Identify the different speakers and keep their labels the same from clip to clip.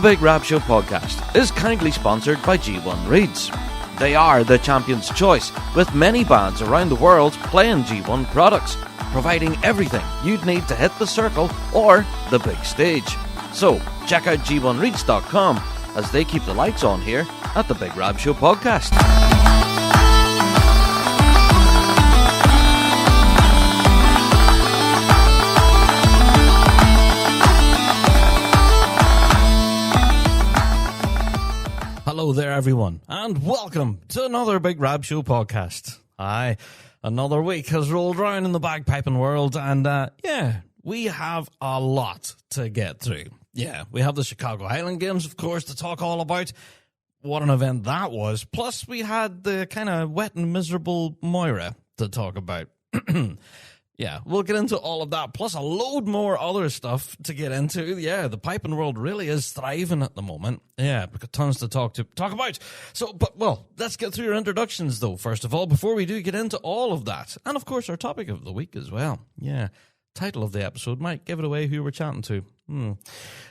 Speaker 1: Big Rab Show Podcast is kindly sponsored by G1 Reeds. They are the champion's choice, with many bands around the world playing G1 products, providing everything you'd need to hit the circle or the big stage. So, check out g1reeds.com as they keep the lights on here at the Big Rab Show Podcast. Hello there, everyone, and welcome to another Big Rab Show Podcast. Aye, another week has rolled around in the bagpiping world, and we have a lot to get through. Yeah, we have the Chicago Highland Games, of course, to talk all about. What an event that was. Plus, we had the kind of wet and miserable Moira to talk about. Yeah, we'll get into all of that, plus a load more other stuff to get into. Yeah, the piping world really is thriving at the moment. Yeah, we've got tons to talk about. So, let's get through your introductions, though, first of all, before we do get into all of that. And, of course, our topic of the week as well. Yeah, title of the episode might give it away who we're chatting to.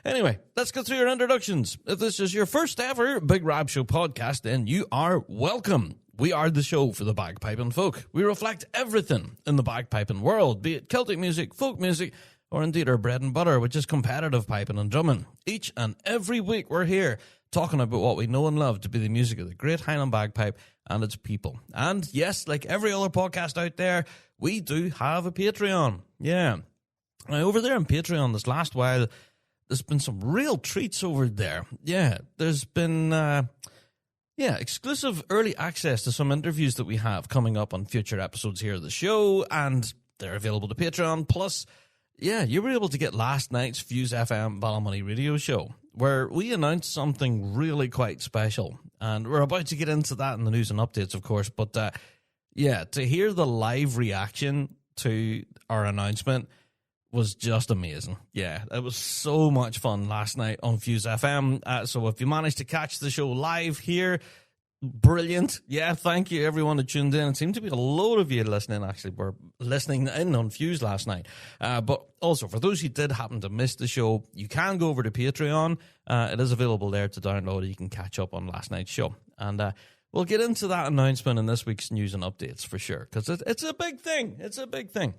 Speaker 1: Anyway, let's go through your introductions. If this is your first ever Big Rab Show podcast, then you are welcome. We are the show for the bagpiping folk. We reflect everything in the bagpiping world, be it Celtic music, folk music, or indeed our bread and butter, which is competitive piping and drumming. Each and every week we're here talking about what we know and love to be the music of the great Highland bagpipe and its people. And yes, like every other podcast out there, we do have a Patreon. Yeah. Now, over there on Patreon this last while, there's been some real treats over there. Yeah, there's been exclusive early access to some interviews that we have coming up on future episodes here of the show, and they're available to Patreon. Plus, you were able to get last night's Fuse FM Ballymoney radio show, where we announced something really quite special, and we're about to get into that in the news and updates, of course, but to hear the live reaction to our announcement was just amazing. Yeah, it was so much fun last night on Fuse FM. So if you managed to catch the show live here, brilliant. Yeah, thank you everyone who tuned in. It seemed to be a load of you listening, actually, were listening in on Fuse last night. But also, for those who did happen to miss the show, you can go over to Patreon. It is available there to download. You can catch up on last night's show. And we'll get into that announcement in this week's news and updates for sure, because it's a big thing. It's a big thing.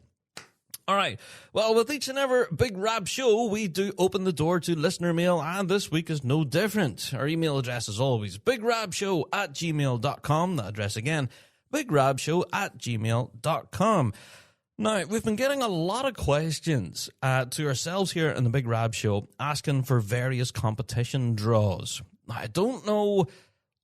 Speaker 1: All right. Well, with each and every Big Rab Show, we do open the door to listener mail, and this week is no different. Our email address is always bigrabshow@gmail.com. That address again, bigrabshow@gmail.com. Now, we've been getting a lot of questions to ourselves here in the Big Rab Show, asking for various competition draws. I don't know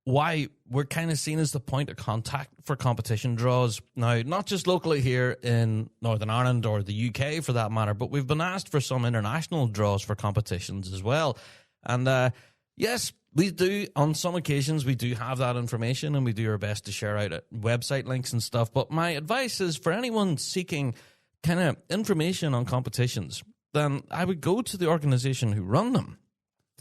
Speaker 1: why we're kind of seen as the point of contact for competition draws. Now, not just locally here in Northern Ireland or the UK for that matter, but we've been asked for some international draws for competitions as well. And yes, we do, on some occasions, we do have that information and we do our best to share out website links and stuff. But my advice is for anyone seeking kind of information on competitions, then I would go to the organization who run them.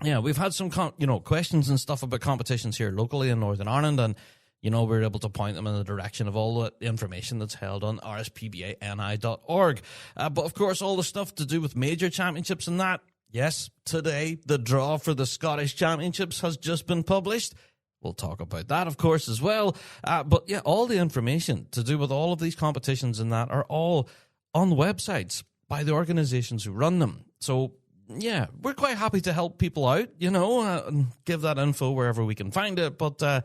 Speaker 1: Yeah, we've had some, questions and stuff about competitions here locally in Northern Ireland, and, we're able to point them in the direction of all the information that's held on rspbani.org. But, of course, all the stuff to do with major championships and that, yes, today the draw for the Scottish Championships has just been published. We'll talk about that, of course, as well. But, all the information to do with all of these competitions and that are all on the websites by the organizations who run them. So, yeah, we're quite happy to help people out, and give that info wherever we can find it. But our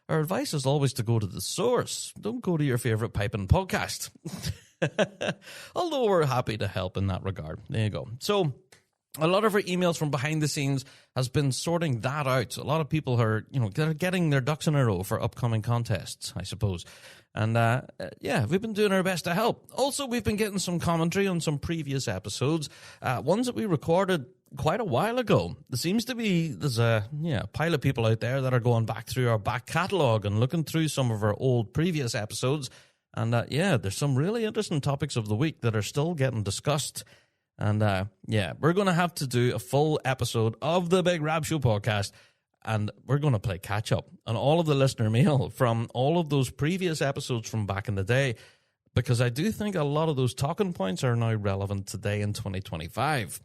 Speaker 1: advice is always to go to the source. Don't go to your favorite piping podcast. Although we're happy to help in that regard. There you go. So a lot of our emails from behind the scenes has been sorting that out. A lot of people are, they're getting their ducks in a row for upcoming contests, I suppose. And, we've been doing our best to help. Also, we've been getting some commentary on some previous episodes, ones that we recorded quite a while ago. There seems to be, there's a pile of people out there that are going back through our back catalogue and looking through some of our old previous episodes. And, there's some really interesting topics of the week that are still getting discussed. And, we're going to have to do a full episode of the Big Rab Show podcast, and we're going to play catch-up on all of the listener mail from all of those previous episodes from back in the day, because I do think a lot of those talking points are now relevant today in 2025.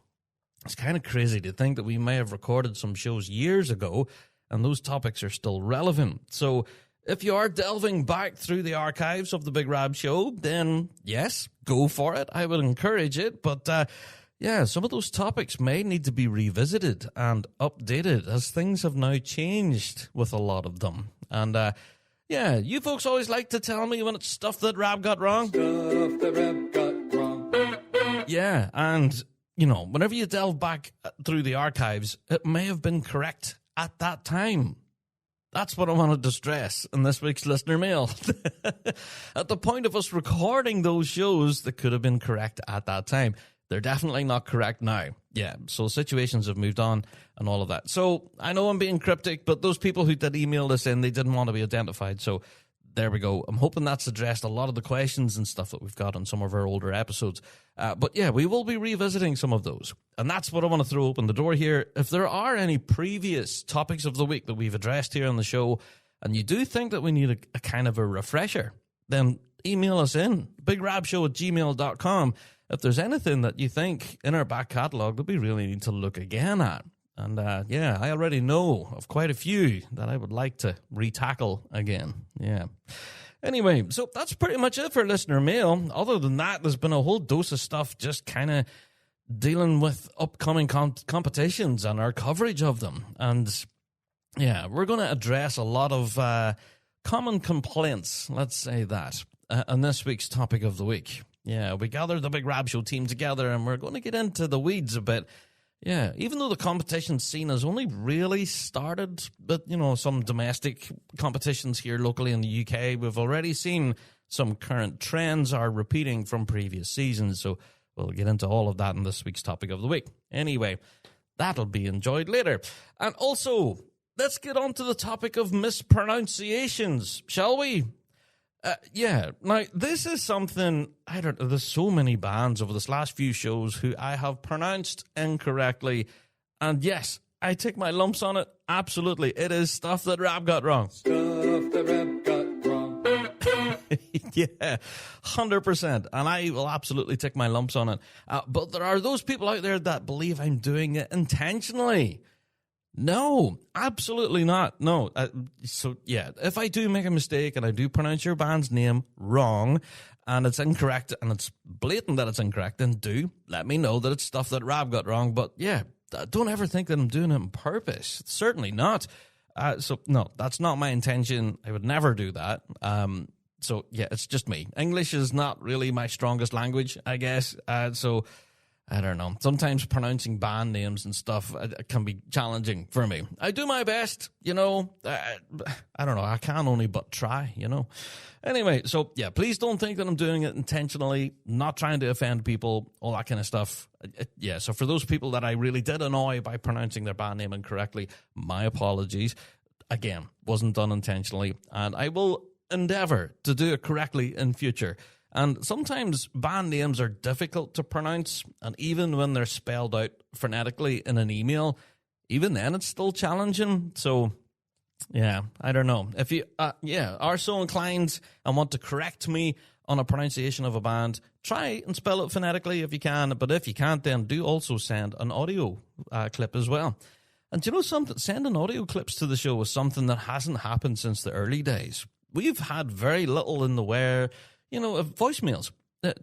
Speaker 1: It's kind of crazy to think that we may have recorded some shows years ago and those topics are still relevant. So if you are delving back through the archives of the Big Rab Show, then yes, go for it. I would encourage it. But some of those topics may need to be revisited and updated as things have now changed with a lot of them. And you folks always like to tell me when it's stuff that Rab got wrong.
Speaker 2: Stuff that Rab got wrong.
Speaker 1: Yeah, and whenever you delve back through the archives, it may have been correct at that time. That's what I wanted to stress in this week's listener mail. At the point of us recording those shows that could have been correct at that time, they're definitely not correct now. Yeah, so situations have moved on and all of that. So I know I'm being cryptic, but those people who did email this in, they didn't want to be identified. So there we go. I'm hoping that's addressed a lot of the questions and stuff that we've got on some of our older episodes. But yeah, we will be revisiting some of those. And that's what I want to throw open the door here. If there are any previous topics of the week that we've addressed here on the show, and you do think that we need a kind of a refresher, then email us in, bigrabshow@gmail.com. If there's anything that you think in our back catalogue that we really need to look again at. And I already know of quite a few that I would like to retackle again. Yeah. Anyway, so that's pretty much it for listener mail. Other than that, there's been a whole dose of stuff just kind of dealing with upcoming competitions and our coverage of them. And yeah, we're going to address a lot of common complaints, let's say that, on this week's topic of the week. Yeah, we gathered the Big Rab Show team together and we're going to get into the weeds a bit. Yeah, even though the competition scene has only really started, but, some domestic competitions here locally in the UK, we've already seen some current trends are repeating from previous seasons. So we'll get into all of that in this week's topic of the week. Anyway, that'll be enjoyed later. And also, let's get on to the topic of mispronunciations, shall we? Now, this is something, there's so many bands over this last few shows who I have pronounced incorrectly, and yes, I take my lumps on it, absolutely, it is stuff that Rab got wrong.
Speaker 2: Stuff that Rab got wrong.
Speaker 1: Yeah, 100%, and I will absolutely take my lumps on it, but there are those people out there that believe I'm doing it intentionally. No, absolutely not. No. If I do make a mistake and I do pronounce your band's name wrong and it's incorrect and it's blatant that it's incorrect, then do let me know that it's stuff that Rab got wrong. But yeah, don't ever think that I'm doing it on purpose. Certainly not. No, that's not my intention. I would never do that. It's just me. English is not really my strongest language, I guess. I don't know. Sometimes pronouncing band names and stuff can be challenging for me. I do my best, I don't know. I can only but try, Anyway, so yeah, please don't think that I'm doing it intentionally, not trying to offend people, all that kind of stuff. So for those people that I really did annoy by pronouncing their band name incorrectly, my apologies. Again, wasn't done intentionally, and I will endeavor to do it correctly in future. And sometimes band names are difficult to pronounce, and even when they're spelled out phonetically in an email, even then it's still challenging. So, yeah, I don't know. If you are so inclined and want to correct me on a pronunciation of a band, try and spell it phonetically if you can. But if you can't, then do also send an audio clip as well. And do you know something? Sending audio clips to the show is something that hasn't happened since the early days. We've had very little in the way, of voicemails.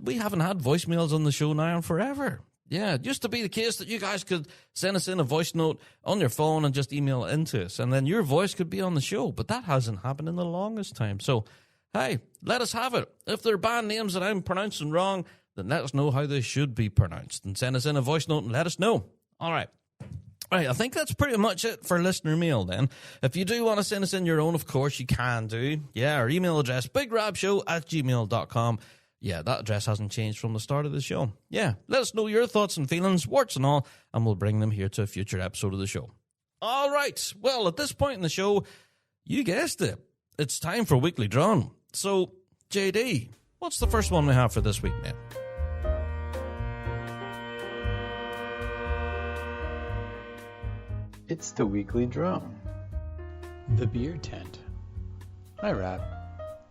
Speaker 1: We haven't had voicemails on the show now in forever. Yeah, it used to be the case that you guys could send us in a voice note on your phone and just email it into us, and then your voice could be on the show, but that hasn't happened in the longest time. So, hey, let us have it. If there are band names that I'm pronouncing wrong, then let us know how they should be pronounced, and send us in a voice note and let us know. All right. Right, I think that's pretty much it for listener mail then. If you do want to send us in your own, of course you can do. Yeah, our email address, bigrabshow@gmail.com. Yeah, that address hasn't changed from the start of the show. Yeah, let us know your thoughts and feelings, warts and all, and we'll bring them here to a future episode of the show. All right, well, at this point in the show, you guessed it. It's time for Weekly Drawn. So, JD, what's the first one we have for this week, mate?
Speaker 3: It's the Weekly Drone. The Beer Tent. Hi, Rab.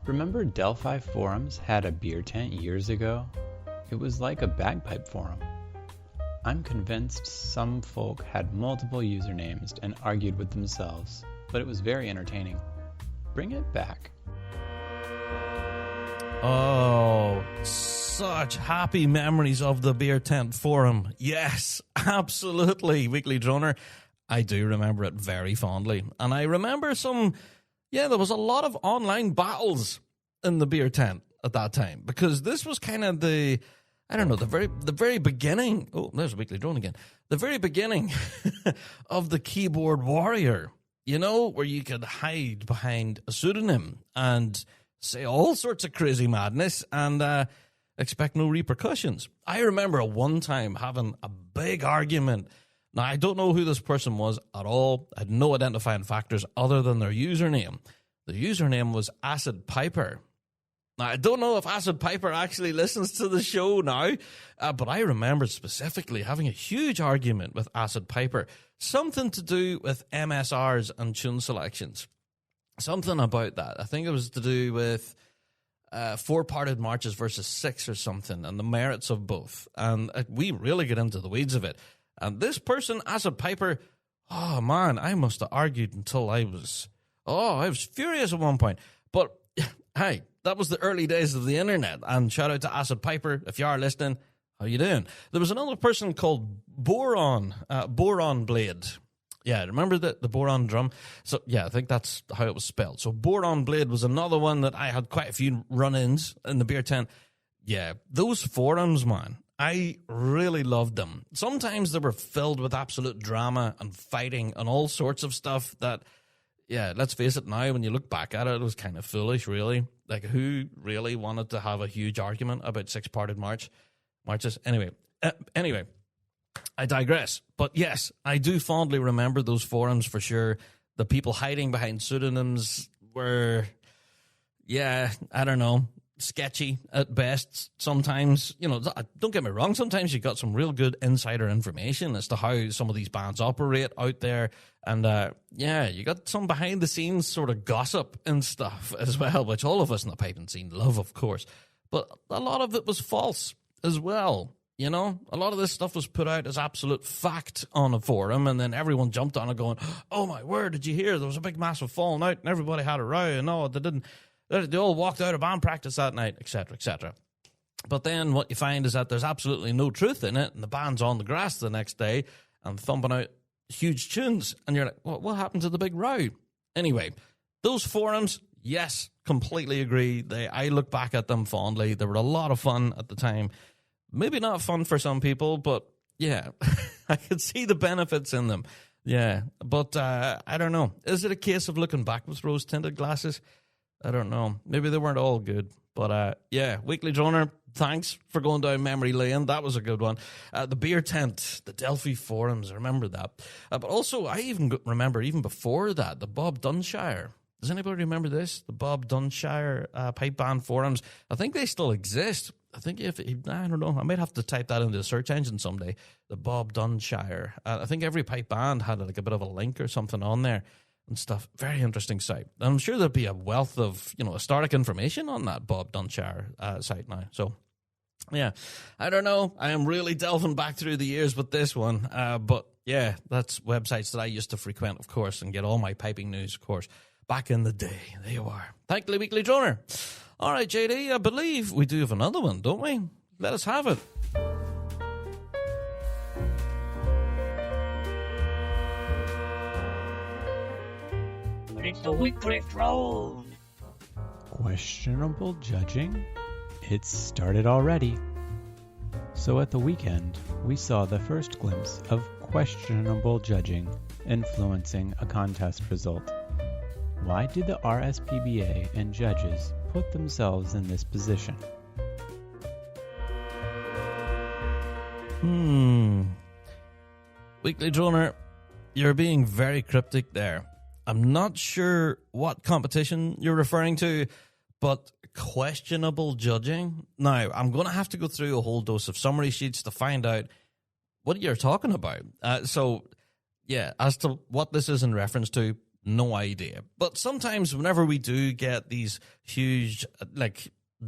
Speaker 3: Remember Delphi Forums had a beer tent years ago? It was like a bagpipe forum. I'm convinced some folk had multiple usernames and argued with themselves, but it was very entertaining. Bring it back.
Speaker 1: Oh, such happy memories of the Beer Tent Forum. Yes, absolutely, Weekly Droner. I do remember it very fondly. And I remember there was a lot of online battles in the Beer Tent at that time, because this was kind of the very beginning. Oh, there's Weekly Drone again. The very beginning of the keyboard warrior, where you could hide behind a pseudonym and say all sorts of crazy madness and expect no repercussions. I remember one time having a big argument. Now, I don't know who this person was at all. I had no identifying factors other than their username. The username was Acid Piper. Now, I don't know if Acid Piper actually listens to the show now, but I remember specifically having a huge argument with Acid Piper. Something to do with MSRs and tune selections. Something about that. I think it was to do with 4-parted marches versus 6 or something, and the merits of both. And we really get into the weeds of it. And this person, Acid Piper, oh man, I must have argued until I was furious at one point. But hey, that was the early days of the internet. And shout out to Acid Piper, if you are listening, how you doing? There was another person called Boron Blade. Yeah, remember the Boron drum? So, yeah, I think that's how it was spelled. So, Boron Blade was another one that I had quite a few run-ins in the Beer Tent. Yeah, those forums, man, I really loved them. Sometimes they were filled with absolute drama and fighting and all sorts of stuff that, yeah, let's face it now, when you look back at it, it was kind of foolish, really. Like, who really wanted to have a huge argument about 6-parted marches? Anyway, I digress. But yes, I do fondly remember those forums for sure. The people hiding behind pseudonyms were, yeah, I don't know, sketchy at best. Sometimes, don't get me wrong, sometimes you got some real good insider information as to how some of these bands operate out there. And you got some behind the scenes sort of gossip and stuff as well, which all of us in the piping scene love, of course. But a lot of it was false as well. A lot of this stuff was put out as absolute fact on a forum, and then everyone jumped on it going, oh my word, did you hear? There was a big massive falling out, and everybody had a row, and no, they didn't. They all walked out of band practice that night, etc., etc. But then what you find is that there's absolutely no truth in it, and the band's on the grass the next day and thumping out huge tunes, and you're like, what happened to the big row? Anyway, those forums, yes, completely agree. I look back at them fondly. They were a lot of fun at the time. Maybe not fun for some people, but yeah, I could see the benefits in them. Yeah, but I don't know. Is it a case of looking back with rose-tinted glasses? I don't know. Maybe they weren't all good. But yeah, Weekly Droner, thanks for going down memory lane. That was a good one. The Beer Tent, the Delphi forums, I remember that. But also, I even remember, even before that, the Bob Dunshire. Does anybody remember this? The Bob Dunshire pipe band forums. I think they still exist. I think I don't know. I might have to type that into the search engine someday. The Bob Dunshire. I think every pipe band had like a bit of a link or something on there and stuff. Very interesting site. And I'm sure there'd be a wealth of, historic information on that Bob Dunshire site now. So, yeah, I don't know. I am really delving back through the years with this one. But yeah, that's websites that I used to frequent, of course, and get all my piping news, of course, back in the day. There you are. Thank you, Weekly Droner. All right, JD, I believe we do have another one, don't we? Let us have it.
Speaker 4: It's the Weekly Drone.
Speaker 3: Questionable judging? It's started already. So at the weekend, we saw the first glimpse of questionable judging influencing a contest result. Why did the RSPBA and judges put themselves in this position?
Speaker 1: Weekly Droner, you're being very cryptic there. I'm not sure what competition you're referring to, but questionable judging? Now, I'm going to have to go through a whole dose of summary sheets to find out what you're talking about. So, yeah, as to what this is in reference to, no idea. But sometimes whenever we do get these huge,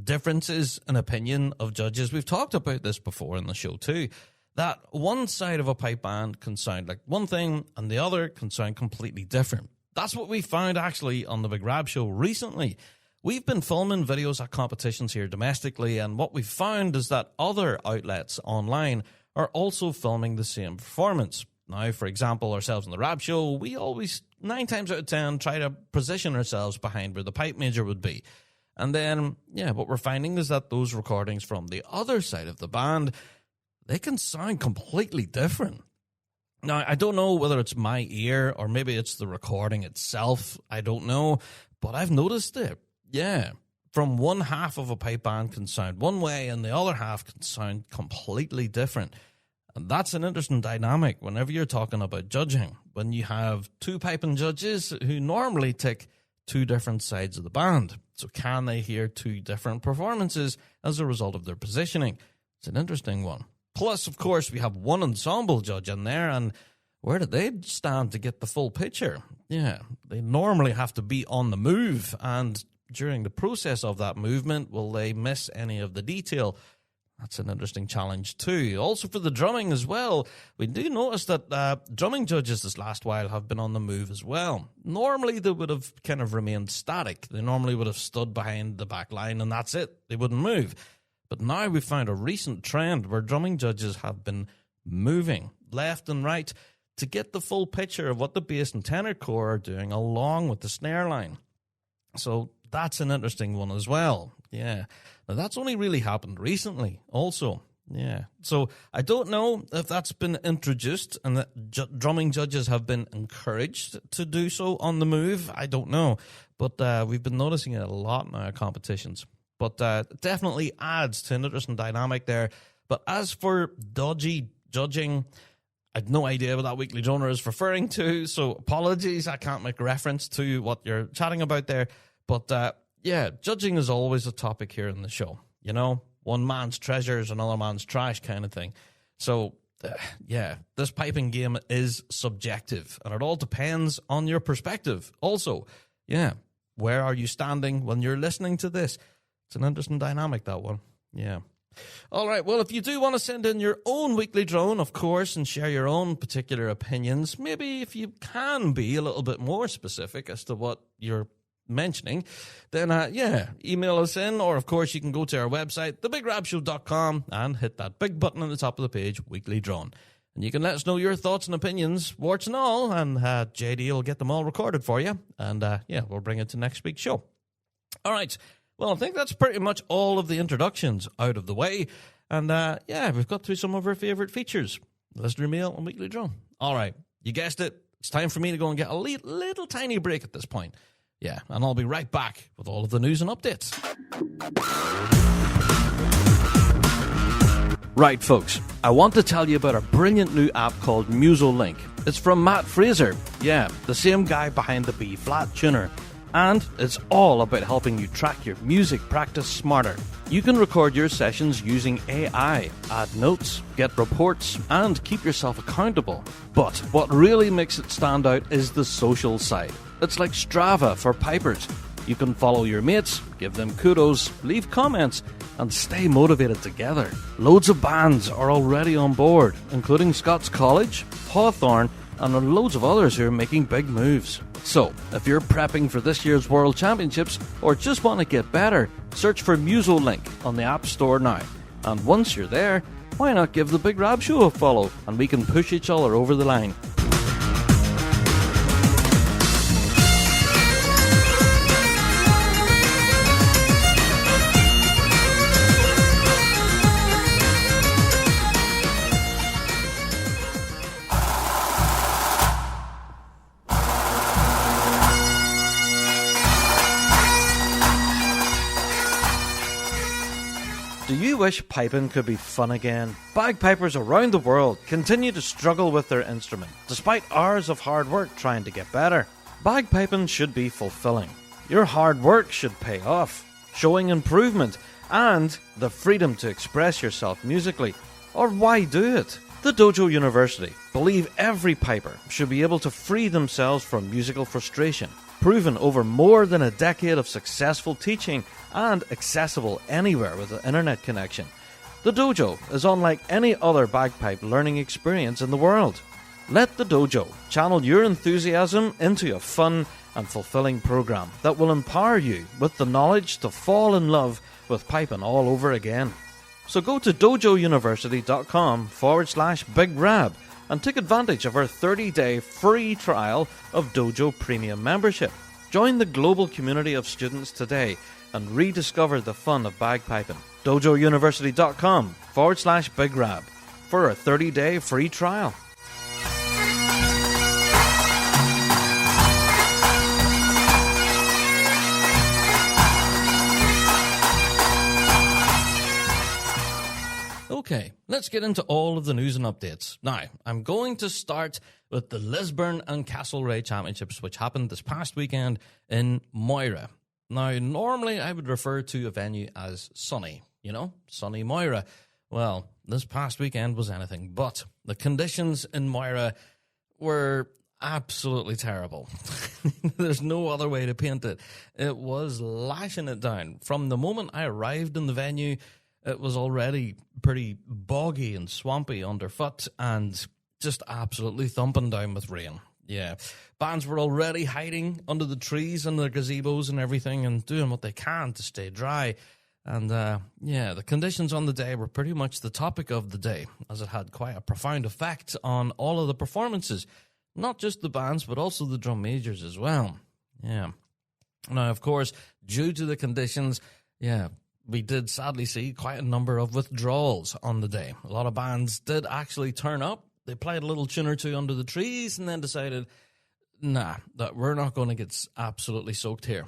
Speaker 1: differences in opinion of judges, we've talked about this before in the show too, that one side of a pipe band can sound like one thing and the other can sound completely different. That's what we found actually on the Big Rab Show recently. We've been filming videos at competitions here domestically, and what we've found is that other outlets online are also filming the same performance. Now, for example, ourselves on the Rab Show, we always, 9 times out of 10, try to position ourselves behind where the pipe major would be. And then, what we're finding is that those recordings from the other side of the band, they can sound completely different. Now, I don't know whether it's my ear or maybe it's the recording itself. I don't know, but I've noticed it. Yeah, from one half of a pipe band can sound one way and the other half can sound completely different. And that's an interesting dynamic whenever you're talking about judging. When you have 2 piping judges who normally tick 2 different sides of the band. So can they hear 2 different performances as a result of their positioning? It's an interesting one. Plus, of course, we have one ensemble judge in there, and where do they stand to get the full picture? Yeah, they normally have to be on the move, and during the process of that movement, will they miss any of the detail? That's an interesting challenge too. Also for the drumming as well, we do notice that drumming judges this last while have been on the move as well. Normally they would have kind of remained static. They normally would have stood behind the back line and that's it. They wouldn't move. But now we've found a recent trend where drumming judges have been moving left and right to get the full picture of what the bass and tenor corps are doing along with the snare line. So that's an interesting one as well. Yeah. Now, that's only really happened recently also. Yeah. So I don't know if that's been introduced and that drumming judges have been encouraged to do so on the move. I don't know. But we've been noticing it a lot now at competitions. But it definitely adds to an interesting dynamic there. But as for dodgy judging, I have no idea what that weekly droner is referring to. So apologies, I can't make reference to what you're chatting about there. But judging is always a topic here in the show. You know, one man's treasure is another man's trash kind of thing. So, this piping game is subjective, and it all depends on your perspective. Also, where are you standing when you're listening to this? It's an interesting dynamic, that one. Yeah. All right, well, if you do want to send in your own weekly drone, of course, and share your own particular opinions, maybe if you can be a little bit more specific as to what you're mentioning, then email us in, or of course you can go to our website, thebigrabshow.com, and hit that big button on the top of the page, weekly drone, and you can let us know your thoughts and opinions, warts and all, and JD will get them all recorded for you, and we'll bring it to next week's show. All right, well, I think that's pretty much all of the introductions out of the way, and we've got through some of our favorite features, listener mail and weekly drone. All right, you guessed it, it's time for me to go and get a little tiny break at this point. Yeah, and I'll be right back with all of the news and updates. Right, folks, I want to tell you about a brilliant new app called MusoLink. It's from Matt Fraser, the same guy behind the B-flat tuner. And it's all about helping you track your music practice smarter. You can record your sessions using AI, add notes, get reports, and keep yourself accountable. But what really makes it stand out is the social side. It's like Strava for pipers. You can follow your mates, give them kudos, leave comments, and stay motivated together. Loads of bands are already on board, including Scots College, Hawthorne, and loads of others who are making big moves. So, if you're prepping for this year's World Championships or just want to get better, search for MusoLink on the App Store now. And once you're there, why not give the Big Rab Show a follow and we can push each other over the line. Do you wish piping could be fun again? Bagpipers around the world continue to struggle with their instrument, despite hours of hard work trying to get better. Bagpiping should be fulfilling. Your hard work should pay off, showing improvement and the freedom to express yourself musically. Or why do it? The Dojo University believe every piper should be able to free themselves from musical frustration, proven over more than a decade of successful teaching and accessible anywhere with an internet connection. The dojo is unlike any other bagpipe learning experience in the world. Let the dojo channel your enthusiasm into a fun and fulfilling program that will empower you with the knowledge to fall in love with piping all over again. So go to dojouniversity.com/Big Rab and take advantage of our 30-day free trial of Dojo Premium membership. Join the global community of students today and rediscover the fun of bagpiping. dojouniversity.com/Big Rab for a 30-day free trial. Okay, let's get into all of the news and updates. Now, I'm going to start with the Lisburn and Castlereagh Championships, which happened this past weekend in Moira. Now, normally I would refer to a venue as sunny, sunny Moira. Well, this past weekend was anything but. The conditions in Moira were absolutely terrible. There's no other way to paint it. It was lashing it down. From the moment I arrived in the venue, it was already pretty boggy and swampy underfoot and just absolutely thumping down with rain. Yeah, bands were already hiding under the trees and the gazebos and everything and doing what they can to stay dry. And the conditions on the day were pretty much the topic of the day, as it had quite a profound effect on all of the performances. Not just the bands, but also the drum majors as well. Yeah. Now, of course, due to the conditions, we did sadly see quite a number of withdrawals on the day. A lot of bands did actually turn up. They played a little tune or two under the trees and then decided, that we're not going to get absolutely soaked here.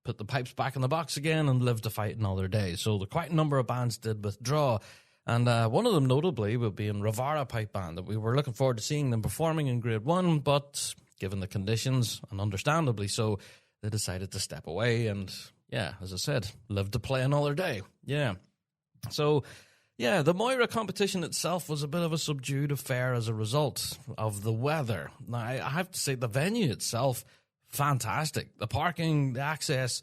Speaker 1: Put the pipes back in the box again and live to fight another day. So quite a number of bands did withdraw. And one of them notably would be in Ravara Pipe Band, that we were looking forward to seeing them performing in Grade 1, but given the conditions, and understandably so, they decided to step away and, as I said, live to play another day. Yeah. So, the Moira competition itself was a bit of a subdued affair as a result of the weather. Now, I have to say, the venue itself, fantastic. The parking, the access,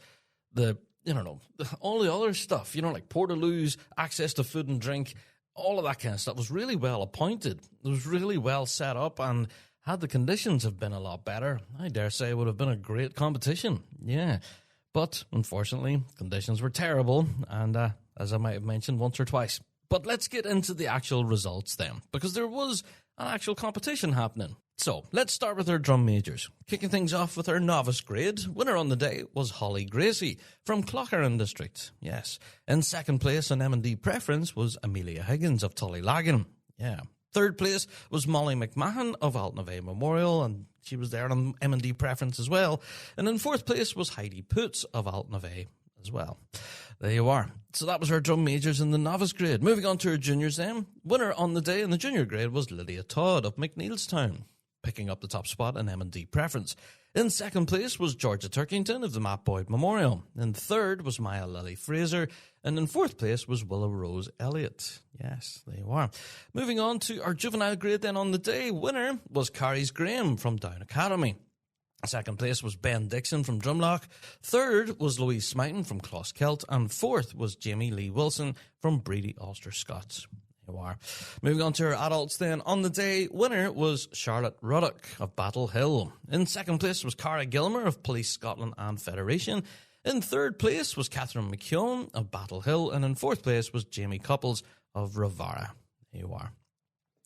Speaker 1: all the other stuff, like portaloos, access to food and drink, all of that kind of stuff was really well appointed. It was really well set up, and had the conditions have been a lot better, I dare say it would have been a great competition. Yeah. But, unfortunately, conditions were terrible, and as I might have mentioned once or twice. But let's get into the actual results then, because there was an actual competition happening. So, let's start with our drum majors. Kicking things off with our novice grade, winner on the day was Holly Gracie from Clougharan District. Yes. In second place on M&D preference was Amelia Higgins of Tullylagan. Yeah. Third place was Molly McMahon of Altnavay Memorial, and she was there on M&D preference as well. And in fourth place was Heidi Poots of Altnavay as well. There you are. So that was our drum majors in the novice grade. Moving on to our juniors then. Winner on the day in the junior grade was Lydia Todd of McNeilstown, picking up the top spot in M&D preference. In second place was Georgia Turkington of the Matt Boyd Memorial. In third was Maya Lily Fraser. And in fourth place was Willow Rose Elliott. Yes, there you are. Moving on to our juvenile grade then on the day. Winner was Carries Graham from Down Academy. Second place was Ben Dixon from Drumlock. Third was Louise Smighton from Closkelt. And fourth was Jamie Lee Wilson from Breedy Ulster Scots. There you are. Moving on to our adults then. On the day, winner was Charlotte Ruddock of Battle Hill. In second place was Cara Gilmer of Police Scotland and Federation. In third place was Catherine McKeown of Battle Hill. And in fourth place was Jamie Couples of Ravara. There you are.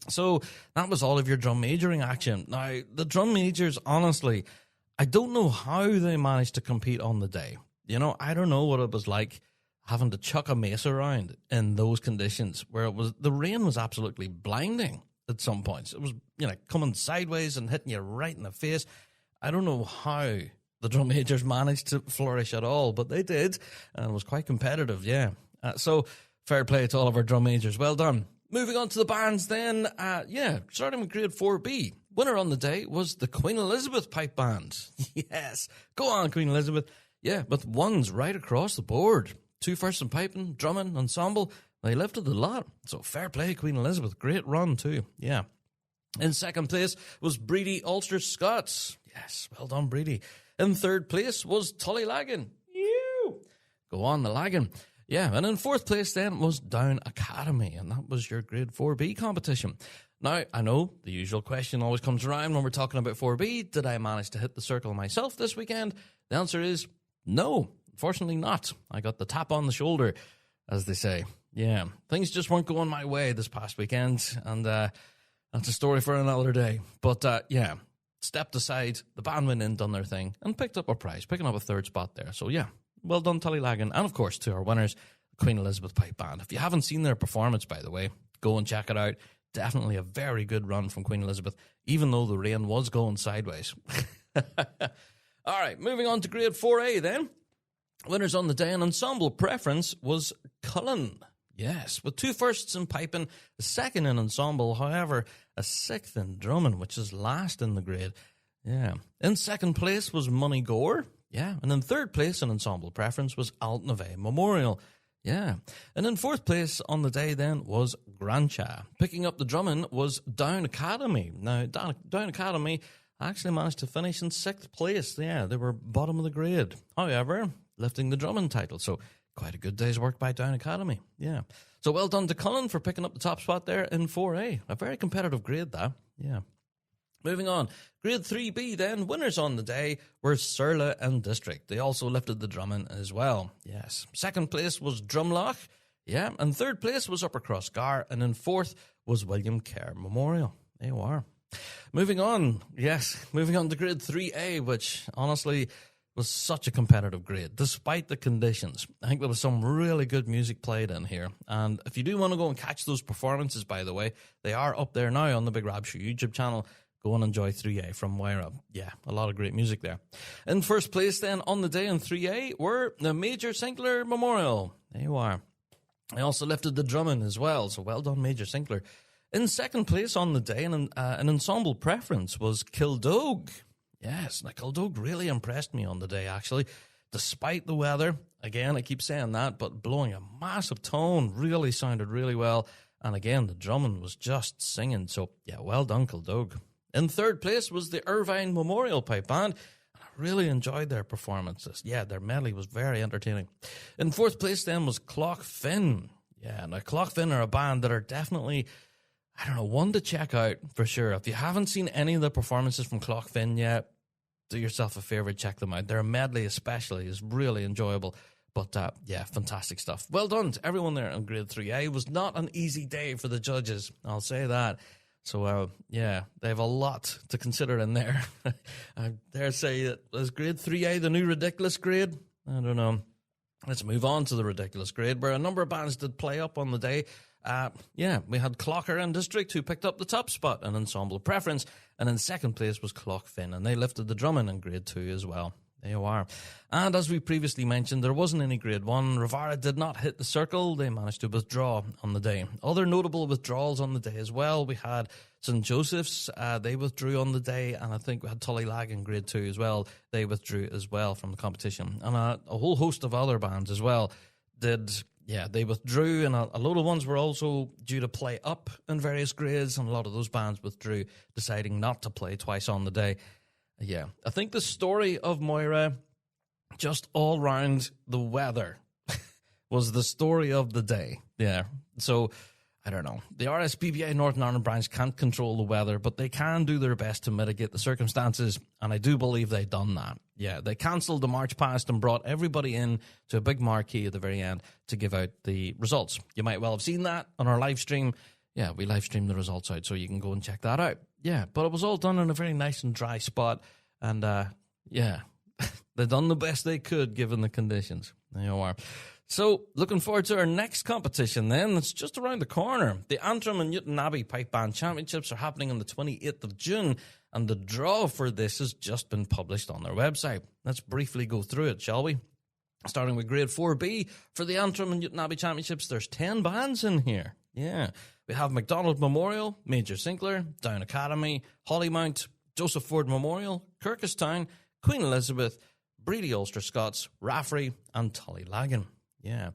Speaker 1: So that was all of your drum majoring action. Now, the drum majors, honestly, I don't know how they managed to compete on the day. I don't know what it was like having to chuck a mace around in those conditions where the rain was absolutely blinding at some points. It was, coming sideways and hitting you right in the face. I don't know how the drum majors managed to flourish at all, but they did, and it was quite competitive, yeah. So fair play to all of our drum majors. Well done. Moving on to the bands then, starting with grade 4B. Winner on the day was the Queen Elizabeth Pipe Band. Yes, go on, Queen Elizabeth. Yeah, with ones right across the board. 2 first in piping, drumming, ensemble. They lifted the lot. So fair play, Queen Elizabeth. Great run too. Yeah. In second place was Breedy Ulster Scots. Yes, well done, Breedy. In third place was Tullylagan. Go on, the Lagan. Yeah, and in fourth place then was Down Academy, and that was your grade 4B competition. Now, I know the usual question always comes around when we're talking about 4B. Did I manage to hit the circle myself this weekend? The answer is no, unfortunately not. I got the tap on the shoulder, as they say. Yeah, things just weren't going my way this past weekend, and that's a story for another day. But yeah, stepped aside, the band went in, done their thing, and picked up a prize, picking up a third spot there. So yeah, well done, Tullylagan. And of course, to our winners, Queen Elizabeth Pipe Band. If you haven't seen their performance, by the way, go and check it out. Definitely a very good run from Queen Elizabeth, even though the rain was going sideways. All right, moving on to grade 4A then. Winners on the day, and ensemble preference was Cullen. Yes, with 2 firsts in piping, a second in ensemble, however, a 6th in drumming, which is last in the grade. Yeah. In second place was Money Gore. Yeah. And in third place in ensemble preference was Altneve Memorial. Yeah. And in fourth place on the day then was Grancha. Picking up the drumming was Down Academy. Now, Down Academy actually managed to finish in 6th place. Yeah, they were bottom of the grade. However, lifting the drumming title. So quite a good day's work by Down Academy. Yeah. So well done to Cullen for picking up the top spot there in 4A. A very competitive grade, that. Yeah. Moving on. Grade 3B then. Winners on the day were Surla and District. They also lifted the drumming as well. Yes. Second place was Drumloch. Yeah. And third place was Upper Crossgar. And in fourth was William Kerr Memorial. There you are. Moving on. Yes. Moving on to grade 3A, which honestly was such a competitive grade, despite the conditions. I think there was some really good music played in here. And if you do want to go and catch those performances, by the way, they are up there now on the Big Rab Show YouTube channel. Go and enjoy 3A from Moira. Yeah, a lot of great music there. In first place then on the day in 3A were the Major Sinclair Memorial. There you are. I also lifted the drumming as well, so well done, Major Sinclair. In second place on the day, and an ensemble preference was Kildogue. Yes, now Kildogue really impressed me on the day, actually. Despite the weather, again, I keep saying that, but blowing a massive tone, really sounded really well. And again, the drumming was just singing. So, yeah, well done, Kildogue. In third place was the Irvine Memorial Pipe Band. I really enjoyed their performances. Yeah, their medley was very entertaining. In fourth place then was Clock Finn. Yeah, now Clock Finn are a band that are definitely, I don't know, one to check out for sure. If you haven't seen any of the performances from Clock Finn yet, do yourself a favor, check them out. Their medley especially is really enjoyable. But yeah, fantastic stuff. Well done to everyone there in grade 3A. It was not an easy day for the judges, I'll say that. So yeah, they have a lot to consider in there. I dare say that is grade 3A the new ridiculous grade? I don't know. Let's move on to the ridiculous grade, where a number of bands did play up on the day. Yeah, we had Clocker and District, who picked up the top spot in ensemble preference, and in second place was Clock Finn, and they lifted the drumming in grade 2 as well. There you are. And as we previously mentioned, there wasn't any grade 1. Rivara did not hit the circle. They managed to withdraw on the day. Other notable withdrawals on the day as well. We had St. Joseph's. They withdrew on the day. And I think we had Tullylag in grade 2 as well. They withdrew as well from the competition. And a whole host of other bands as well did. Yeah, they withdrew. And a load of ones were also due to play up in various grades. And a lot of those bands withdrew, deciding not to play twice on the day. Yeah, I think the story of Moira, just all round the weather, was the story of the day. Yeah, so I don't know. The RSPBA Northern Ireland branch can't control the weather, but they can do their best to mitigate the circumstances, and I do believe they've done that. Yeah, they cancelled the march past and brought everybody in to a big marquee at the very end to give out the results. You might well have seen that on our live stream. Yeah, we live stream the results out, so you can go and check that out. Yeah, but it was all done in a very nice and dry spot. And, yeah, they've done the best they could given the conditions. There you are. So, looking forward to our next competition then. It's just around the corner. The Antrim and Newton Abbey Pipe Band Championships are happening on the 28th of June. And the draw for this has just been published on their website. Let's briefly go through it, shall we? Starting with grade 4B. For the Antrim and Newton Abbey Championships, there's 10 bands in here. Yeah. We have McDonald Memorial, Major Sinclair, Down Academy, Hollymount, Joseph Ford Memorial, Kirkustown, Queen Elizabeth, Breedy Ulster Scots, Raffrey, and Tullylagan. Yeah.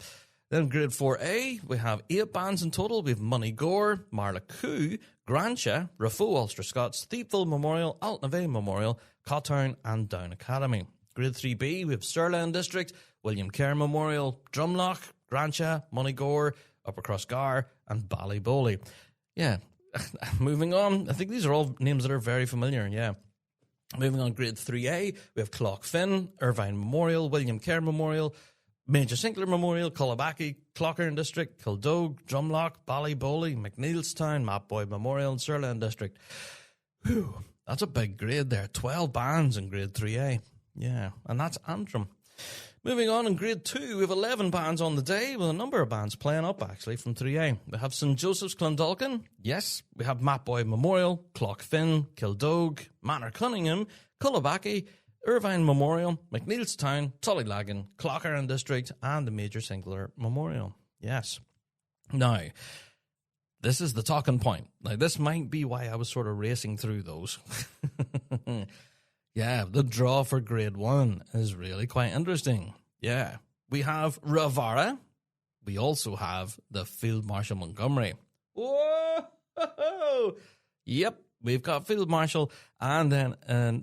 Speaker 1: Then grade 4A, we have 8 bands in total. We have Money Gore, Marlacoo, Grancha, Rafo Ulster Scots, Thiepville Memorial, Altneve Memorial, Cottown, and Down Academy. Grade 3B, we have Stirland District, William Kerr Memorial, Drumloch, Grantia, Moneygore, Upper Crossgar, and Ballyboley. Yeah, moving on. I think these are all names that are very familiar, yeah. Moving on, Grade 3A, we have Clough-Finn, Irvine Memorial, William Kerr Memorial, Major Sinclair Memorial, Cullabackie, Cloughairn District, Kildogue, Drumlock, Ballyboley, McNeilstown, Mapboy Memorial, and Sirland District. Whew, that's a big grade there. 12 bands in Grade 3A. Yeah, and that's Antrim. Moving on, in Grade 2, we have 11 bands on the day, with a number of bands playing up, actually, from 3A. We have St. Joseph's Clondalkin, yes. We have Mapboy Memorial, Clough-Finn, Kildogue, Manor Cunningham, Cullabackie, Irvine Memorial, McNeilstown, Tullylagan, Cloughairn District, and the Major Sinclair Memorial. Yes. Now, this is the talking point. Now, this might be why I was sort of racing through those. Yeah, the draw for Grade 1 is really quite interesting. Yeah, we have Ravara. We also have the Field Marshal Montgomery. Whoa! Yep, we've got Field Marshal. And then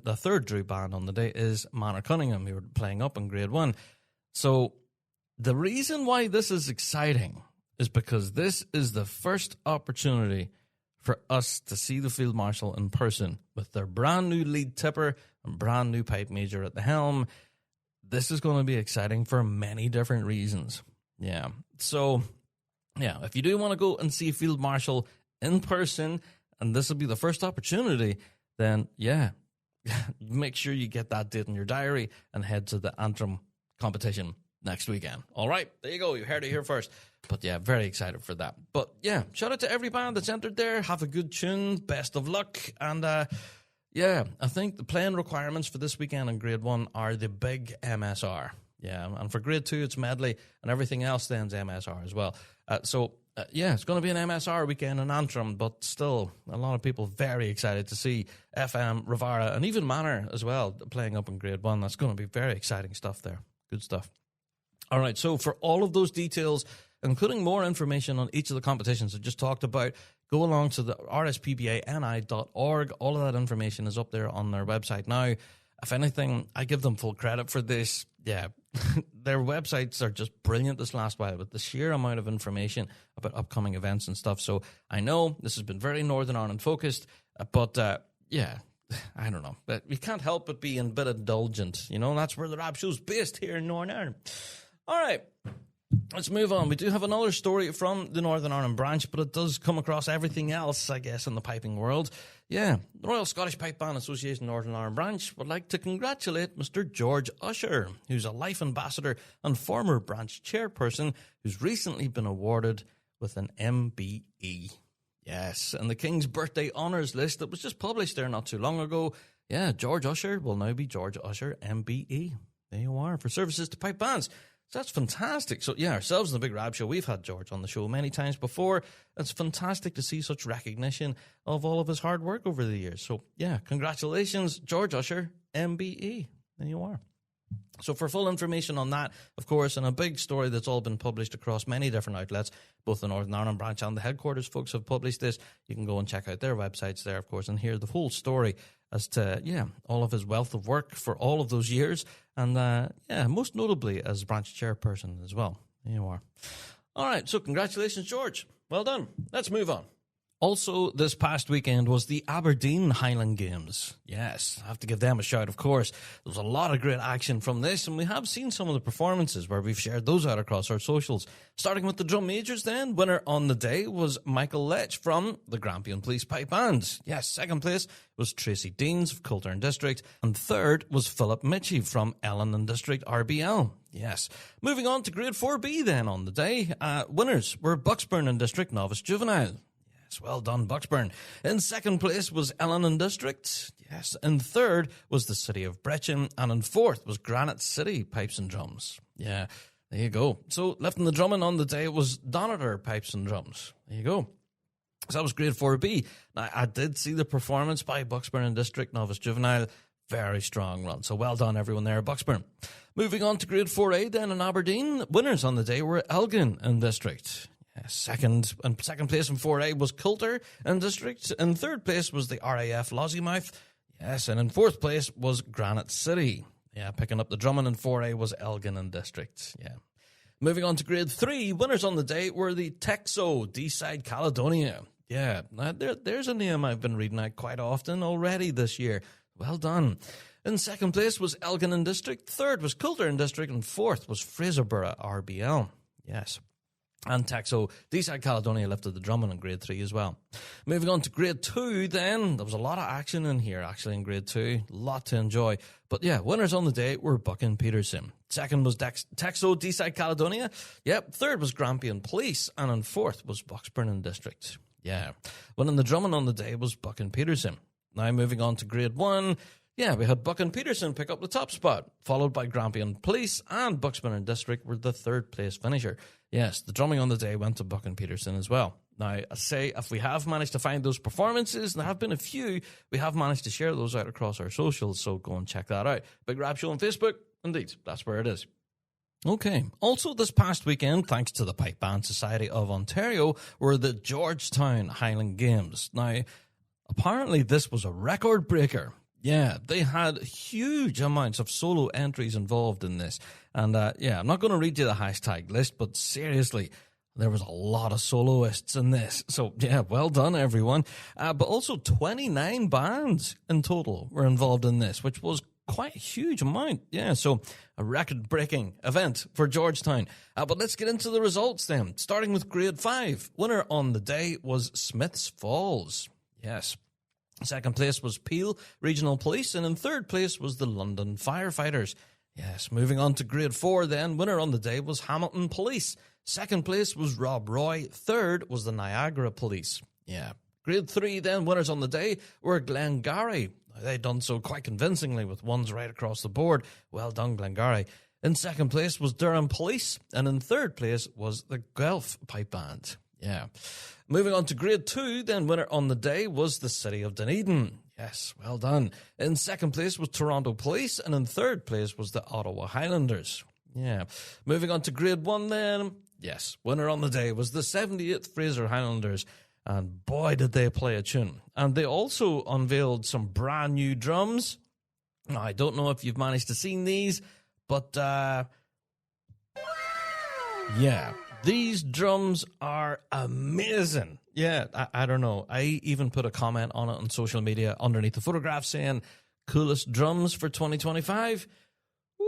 Speaker 1: the third Drew band on the day is Manor Cunningham, who are playing up in Grade 1. So the reason why this is exciting is because this is the first opportunity for us to see the Field Marshal in person with their brand new lead tipper and brand new pipe major at the helm. This is going to be exciting for many different reasons. Yeah. So, yeah, if you do want to go and see Field Marshal in person, and this will be the first opportunity, then, yeah, make sure you get that date in your diary and head to the Antrim competition next weekend. All right, there you go. You heard it here first. But yeah, very excited for that. But yeah, shout out to every band that's entered there. Have a good tune. Best of luck. And yeah, I think the playing requirements for this weekend in Grade 1 are the big MSR. Yeah, and for Grade 2, it's medley, and everything else then's MSR as well. So yeah, it's going to be an MSR weekend in Antrim, but still, a lot of people very excited to see FM, Ravara, and even Manor as well playing up in Grade 1. That's going to be very exciting stuff there. Good stuff. All right, so for all of those details, including more information on each of the competitions I just talked about, go along to the rspbani.org. All of that information is up there on their website now. If anything, I give them full credit for this. Yeah, their websites are just brilliant this last while with the sheer amount of information about upcoming events and stuff. So I know this has been very Northern Ireland focused, but yeah, I don't know. But we can't help but be a bit indulgent. You know, that's where the Rab Show's based here in Northern Ireland. All right. Let's move on. We do have another story from the Northern Ireland branch, but it does come across everything else, I guess, in the piping world. Yeah, the Royal Scottish Pipe Band Association Northern Ireland branch would like to congratulate Mr. George Usher, who's a life ambassador and former branch chairperson who's recently been awarded with an MBE. Yes, and the King's Birthday Honours list that was just published there not too long ago. Yeah, George Usher will now be George Usher MBE. There you are, for services to pipe bands. So that's fantastic. So, yeah, ourselves in the Big Rab Show, we've had George on the show many times before. It's fantastic to see such recognition of all of his hard work over the years. So, yeah, congratulations, George Usher, MBE. There you are. So for full information on that, of course, and a big story that's all been published across many different outlets, both the Northern Ireland branch and the headquarters folks have published this. You can go and check out their websites there, of course, and hear the whole story as to, yeah, all of his wealth of work for all of those years. And, yeah, most notably as branch chairperson as well. There you are. All right, so congratulations, George. Well done. Let's move on. Also, this past weekend was the Aberdeen Highland Games. Yes, I have to give them a shout, of course. There was a lot of great action from this, and we have seen some of the performances where we've shared those out across our socials. Starting with the drum majors then, winner on the day was Michael Lech from the Grampian Police Pipe Band. Yes, second place was Tracy Deans of Coulter District, and third was Philip Mitchie from Ellen District RBL. Yes. Moving on to Grade 4B then on the day. Winners were Bucksburn District Novice Juvenile. Well done, Bucksburn. In second place was Ellen District. Yes. In third was the City of Brechin. And in fourth was Granite City Pipes and Drums. Yeah, there you go. So lifting the drumming on the day was Donator Pipes and Drums. There you go. So that was Grade 4B. Now, I did see the performance by Bucksburn District Novice Juvenile. Very strong run. So well done, everyone there, Bucksburn. Moving on to Grade 4A then in Aberdeen. Winners on the day were Elgin District. Second place in 4A was Coulter District. In third place was the RAF Lossiemouth. Yes, and in fourth place was Granite City. Yeah, picking up the drumming in 4A was Elgin District. Yeah. Moving on to grade 3, winners on the day were the Texo, D-Side Caledonia. Yeah, there's a name I've been reading out quite often already this year. Well done. In second place was Elgin District, third was Coulter District, and fourth was Fraserburgh RBL. Yes. And Texo, D-Side Caledonia lifted the drumming in grade 3 as well. Moving on to grade 2 then, there was a lot of action in here actually in grade 2, a lot to enjoy. But yeah, winners on the day were Buchan Peterson. Second was Texo, D-Side Caledonia. Yep, third was Grampian Police, and in fourth was Bucksburn District. Yeah, winning the drumming on the day was Buchan Peterson. Now moving on to grade 1, yeah, we had Buchan Peterson pick up the top spot, followed by Grampian Police, and Bucksburn District were the third place finisher. Yes, the drumming on the day went to Buchan Peterson as well. Now, I say if we have managed to find those performances, and there have been a few, we have managed to share those out across our socials, so go and check that out. Big Rab Show on Facebook, indeed, that's where it is. Okay, also this past weekend, thanks to the Pipe Band Society of Ontario, were the Georgetown Highland Games. Now, apparently this was a record breaker. Yeah, they had huge amounts of solo entries involved in this. And yeah, I'm not going to read you the hashtag list, but seriously, there was a lot of soloists in this. So yeah, well done everyone. But also 29 bands in total were involved in this, which was quite a huge amount. Yeah, so a record-breaking event for Georgetown. But let's get into the results then. Starting with grade 5. Winner on the day was Smiths Falls. Yes. Second place was Peel Regional Police, and in third place was the London Firefighters. Yes, moving on to grade 4 then, winner on the day was Hamilton Police. Second place was Rob Roy. Third was the Niagara Police. Yeah. Grade 3 then, winners on the day were Glengarry. They done so quite convincingly with ones right across the board. Well done, Glengarry. In second place was Durham Police, and in third place was the Guelph Pipe Band. Yeah. Moving on to grade 2, then winner on the day was the City of Dunedin. Yes, well done. In second place was Toronto Police, and in third place was the Ottawa Highlanders. Yeah. Moving on to grade 1 then, yes, winner on the day was the 78th Fraser Highlanders, and boy did they play a tune. And they also unveiled some brand new drums. Now, I don't know if you've managed to see these, but yeah. These drums are amazing. Yeah, I don't know. I even put a comment on it on social media underneath the photograph saying, coolest drums for 2025. Woo,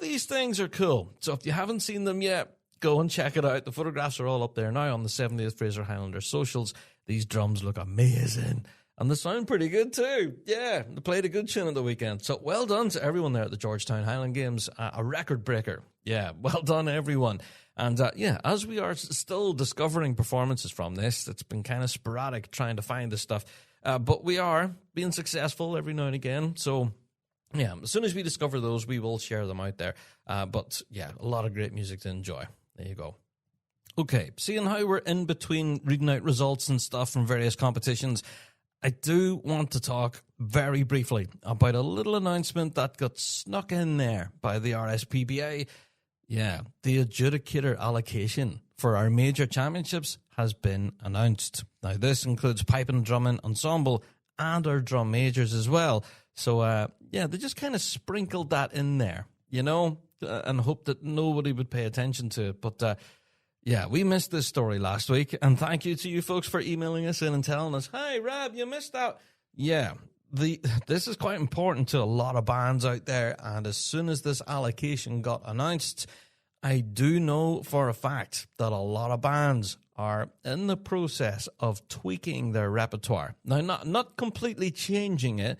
Speaker 1: these things are cool. So if you haven't seen them yet, go and check it out. The photographs are all up there now on the 70th Fraser Highlanders socials. These drums look amazing. And they sound pretty good too. Yeah, they played a good tune at the weekend. So well done to everyone there at the Georgetown Highland Games. A record breaker. Yeah, well done everyone. And yeah, as we are still discovering performances from this, it's been kind of sporadic trying to find this stuff. But we are being successful every now and again. So yeah, as soon as we discover those, we will share them out there. But yeah, a lot of great music to enjoy. There you go. Okay, seeing how we're in between reading out results and stuff from various competitions, I do want to talk very briefly about a little announcement that got snuck in there by the RSPBA. Yeah, the adjudicator allocation for our major championships has been announced. Now, this includes pipe and drumming ensemble and our drum majors as well. So, yeah, they just kind of sprinkled that in there, you know, and hope that nobody would pay attention to it. But, yeah, we missed this story last week, and thank you to you folks for emailing us in and telling us, hey, Rab, you missed out. Yeah, this is quite important to a lot of bands out there, and as soon as this allocation got announced, I do know for a fact that a lot of bands are in the process of tweaking their repertoire. Now, not completely changing it,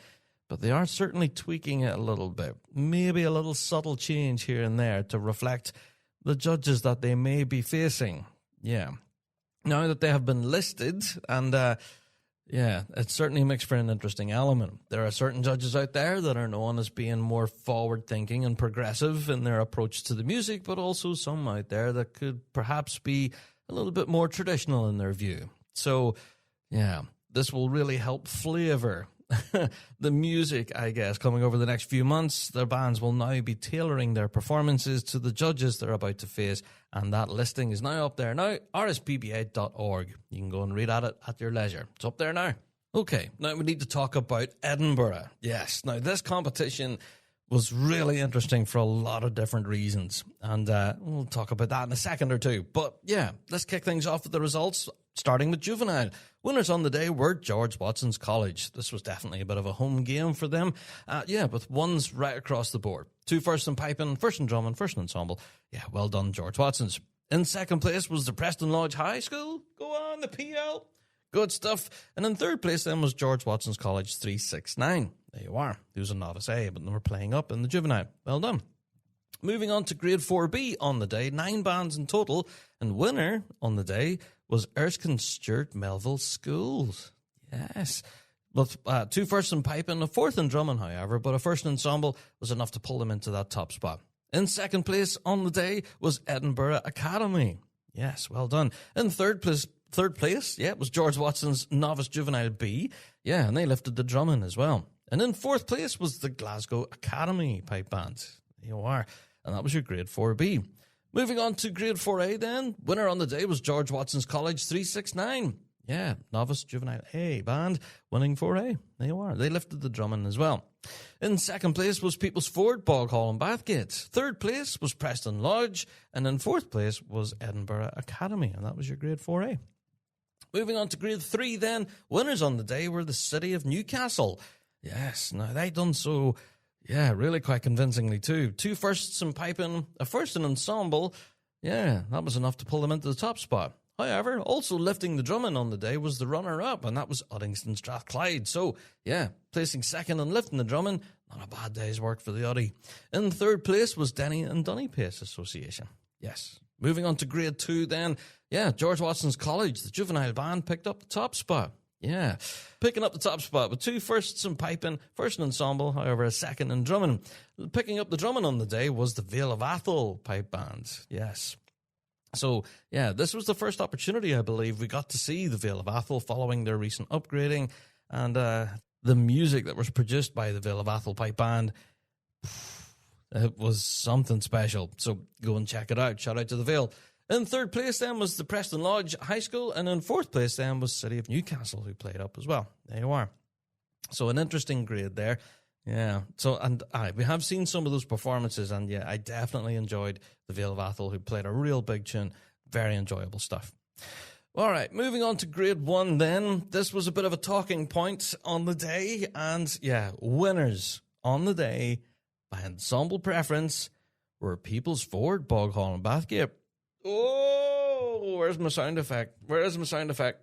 Speaker 1: but they are certainly tweaking it a little bit. Maybe a little subtle change here and there to reflect the judges that they may be facing. Yeah. Now that they have been listed, and yeah, it certainly makes for an interesting element. There are certain judges out there that are known as being more forward-thinking and progressive in their approach to the music, but also some out there that could perhaps be a little bit more traditional in their view. So, yeah, this will really help flavor the music, I guess, coming over the next few months. Their bands will now be tailoring their performances to the judges they're about to face, and that listing is now up there now, rspba.org. You can go and read at it at your leisure. It's up there now. Okay, now we need to talk about Edinburgh. Yes, now this competition was really interesting for a lot of different reasons. And we'll talk about that in a second or two. But yeah, let's kick things off with the results, starting with juvenile. Winners on the day were George Watson's College. This was definitely a bit of a home game for them. With ones right across the board. 2 first in piping, first in drumming, first in ensemble. Yeah, well done, George Watson's. In second place was the Preston Lodge High School. Go on, the PL. Good stuff. And in third place then was George Watson's College 369. There you are. He was a novice A, but they were playing up in the juvenile. Well done. Moving on to grade 4B on the day, 9 bands in total. And winner on the day was Erskine Stewart Melville Schools. Yes. With 2 firsts in piping, a 4th in drumming, however, but a first in ensemble was enough to pull them into that top spot. In second place on the day was Edinburgh Academy. Yes, well done. In third place, was George Watson's Novice Juvenile B. Yeah, and they lifted the drumming as well. And in fourth place was the Glasgow Academy Pipe Band. There you are. And that was your grade 4B. Moving on to grade 4A then. Winner on the day was George Watson's College 369. Yeah, Novice Juvenile A Band winning 4A. There you are. They lifted the drumming as well. In second place was People's Ford, Boghall and Bathgate. Third place was Preston Lodge. And in fourth place was Edinburgh Academy. And that was your grade 4A. Moving on to grade 3 then. Winners on the day were the City of Newcastle. Yes, now they done so, really quite convincingly too. 2 firsts in piping, a first in ensemble. Yeah, that was enough to pull them into the top spot. However, also lifting the drumming on the day was the runner-up, and that was Uddingston Strathclyde. So, placing second and lifting the drumming, not a bad day's work for the Uddy. In third place was Denny and Dunny Pace Association. Yes. Moving on to grade 2 then. George Watson's College, the juvenile band, picked up the top spot. Yeah, picking up the top spot with 2 firsts in piping, first in ensemble, however, a second in drumming. Picking up the drumming on the day was the Vale of Atholl Pipe Band. Yes. So, this was the first opportunity, I believe, we got to see the Vale of Atholl following their recent upgrading. And the music that was produced by the Vale of Atholl Pipe Band, it was something special. So go and check it out. Shout out to the Vale. In third place then was the Preston Lodge High School, and in fourth place then was City of Newcastle, who played up as well. There you are. So an interesting grade there. Yeah. So, and we have seen some of those performances, and I definitely enjoyed the Vale of Atholl, who played a real big tune. Very enjoyable stuff. All right, moving on to grade 1 then. This was a bit of a talking point on the day, and winners on the day by ensemble preference were People's Ford, Boghall and Bathgate. Oh, where's my sound effect? Where is my sound effect?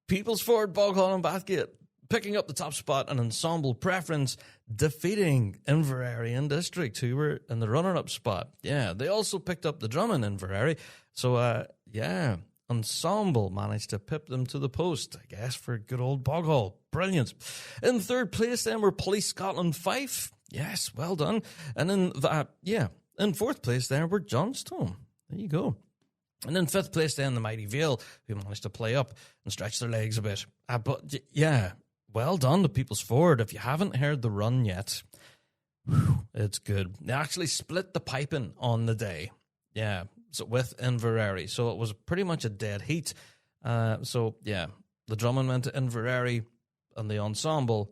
Speaker 1: People's Ford, Boghall and Bathgate picking up the top spot and ensemble preference, defeating Inverary and District, who were in the runner-up spot. Yeah, they also picked up the drumming in Inverary. So, ensemble managed to pip them to the post, I guess, for good old Boghall. Brilliant. In third place then were Police Scotland Fife. Yes, well done. And in fourth place there were Johnstone. There you go. And in fifth place then the Mighty Vale, who managed to play up and stretch their legs a bit. Well done to People's Ford. If you haven't heard the run yet, it's good. They actually split the piping on the day. Yeah, so with Inverary. So it was pretty much a dead heat. The drumming went to Inverary and the ensemble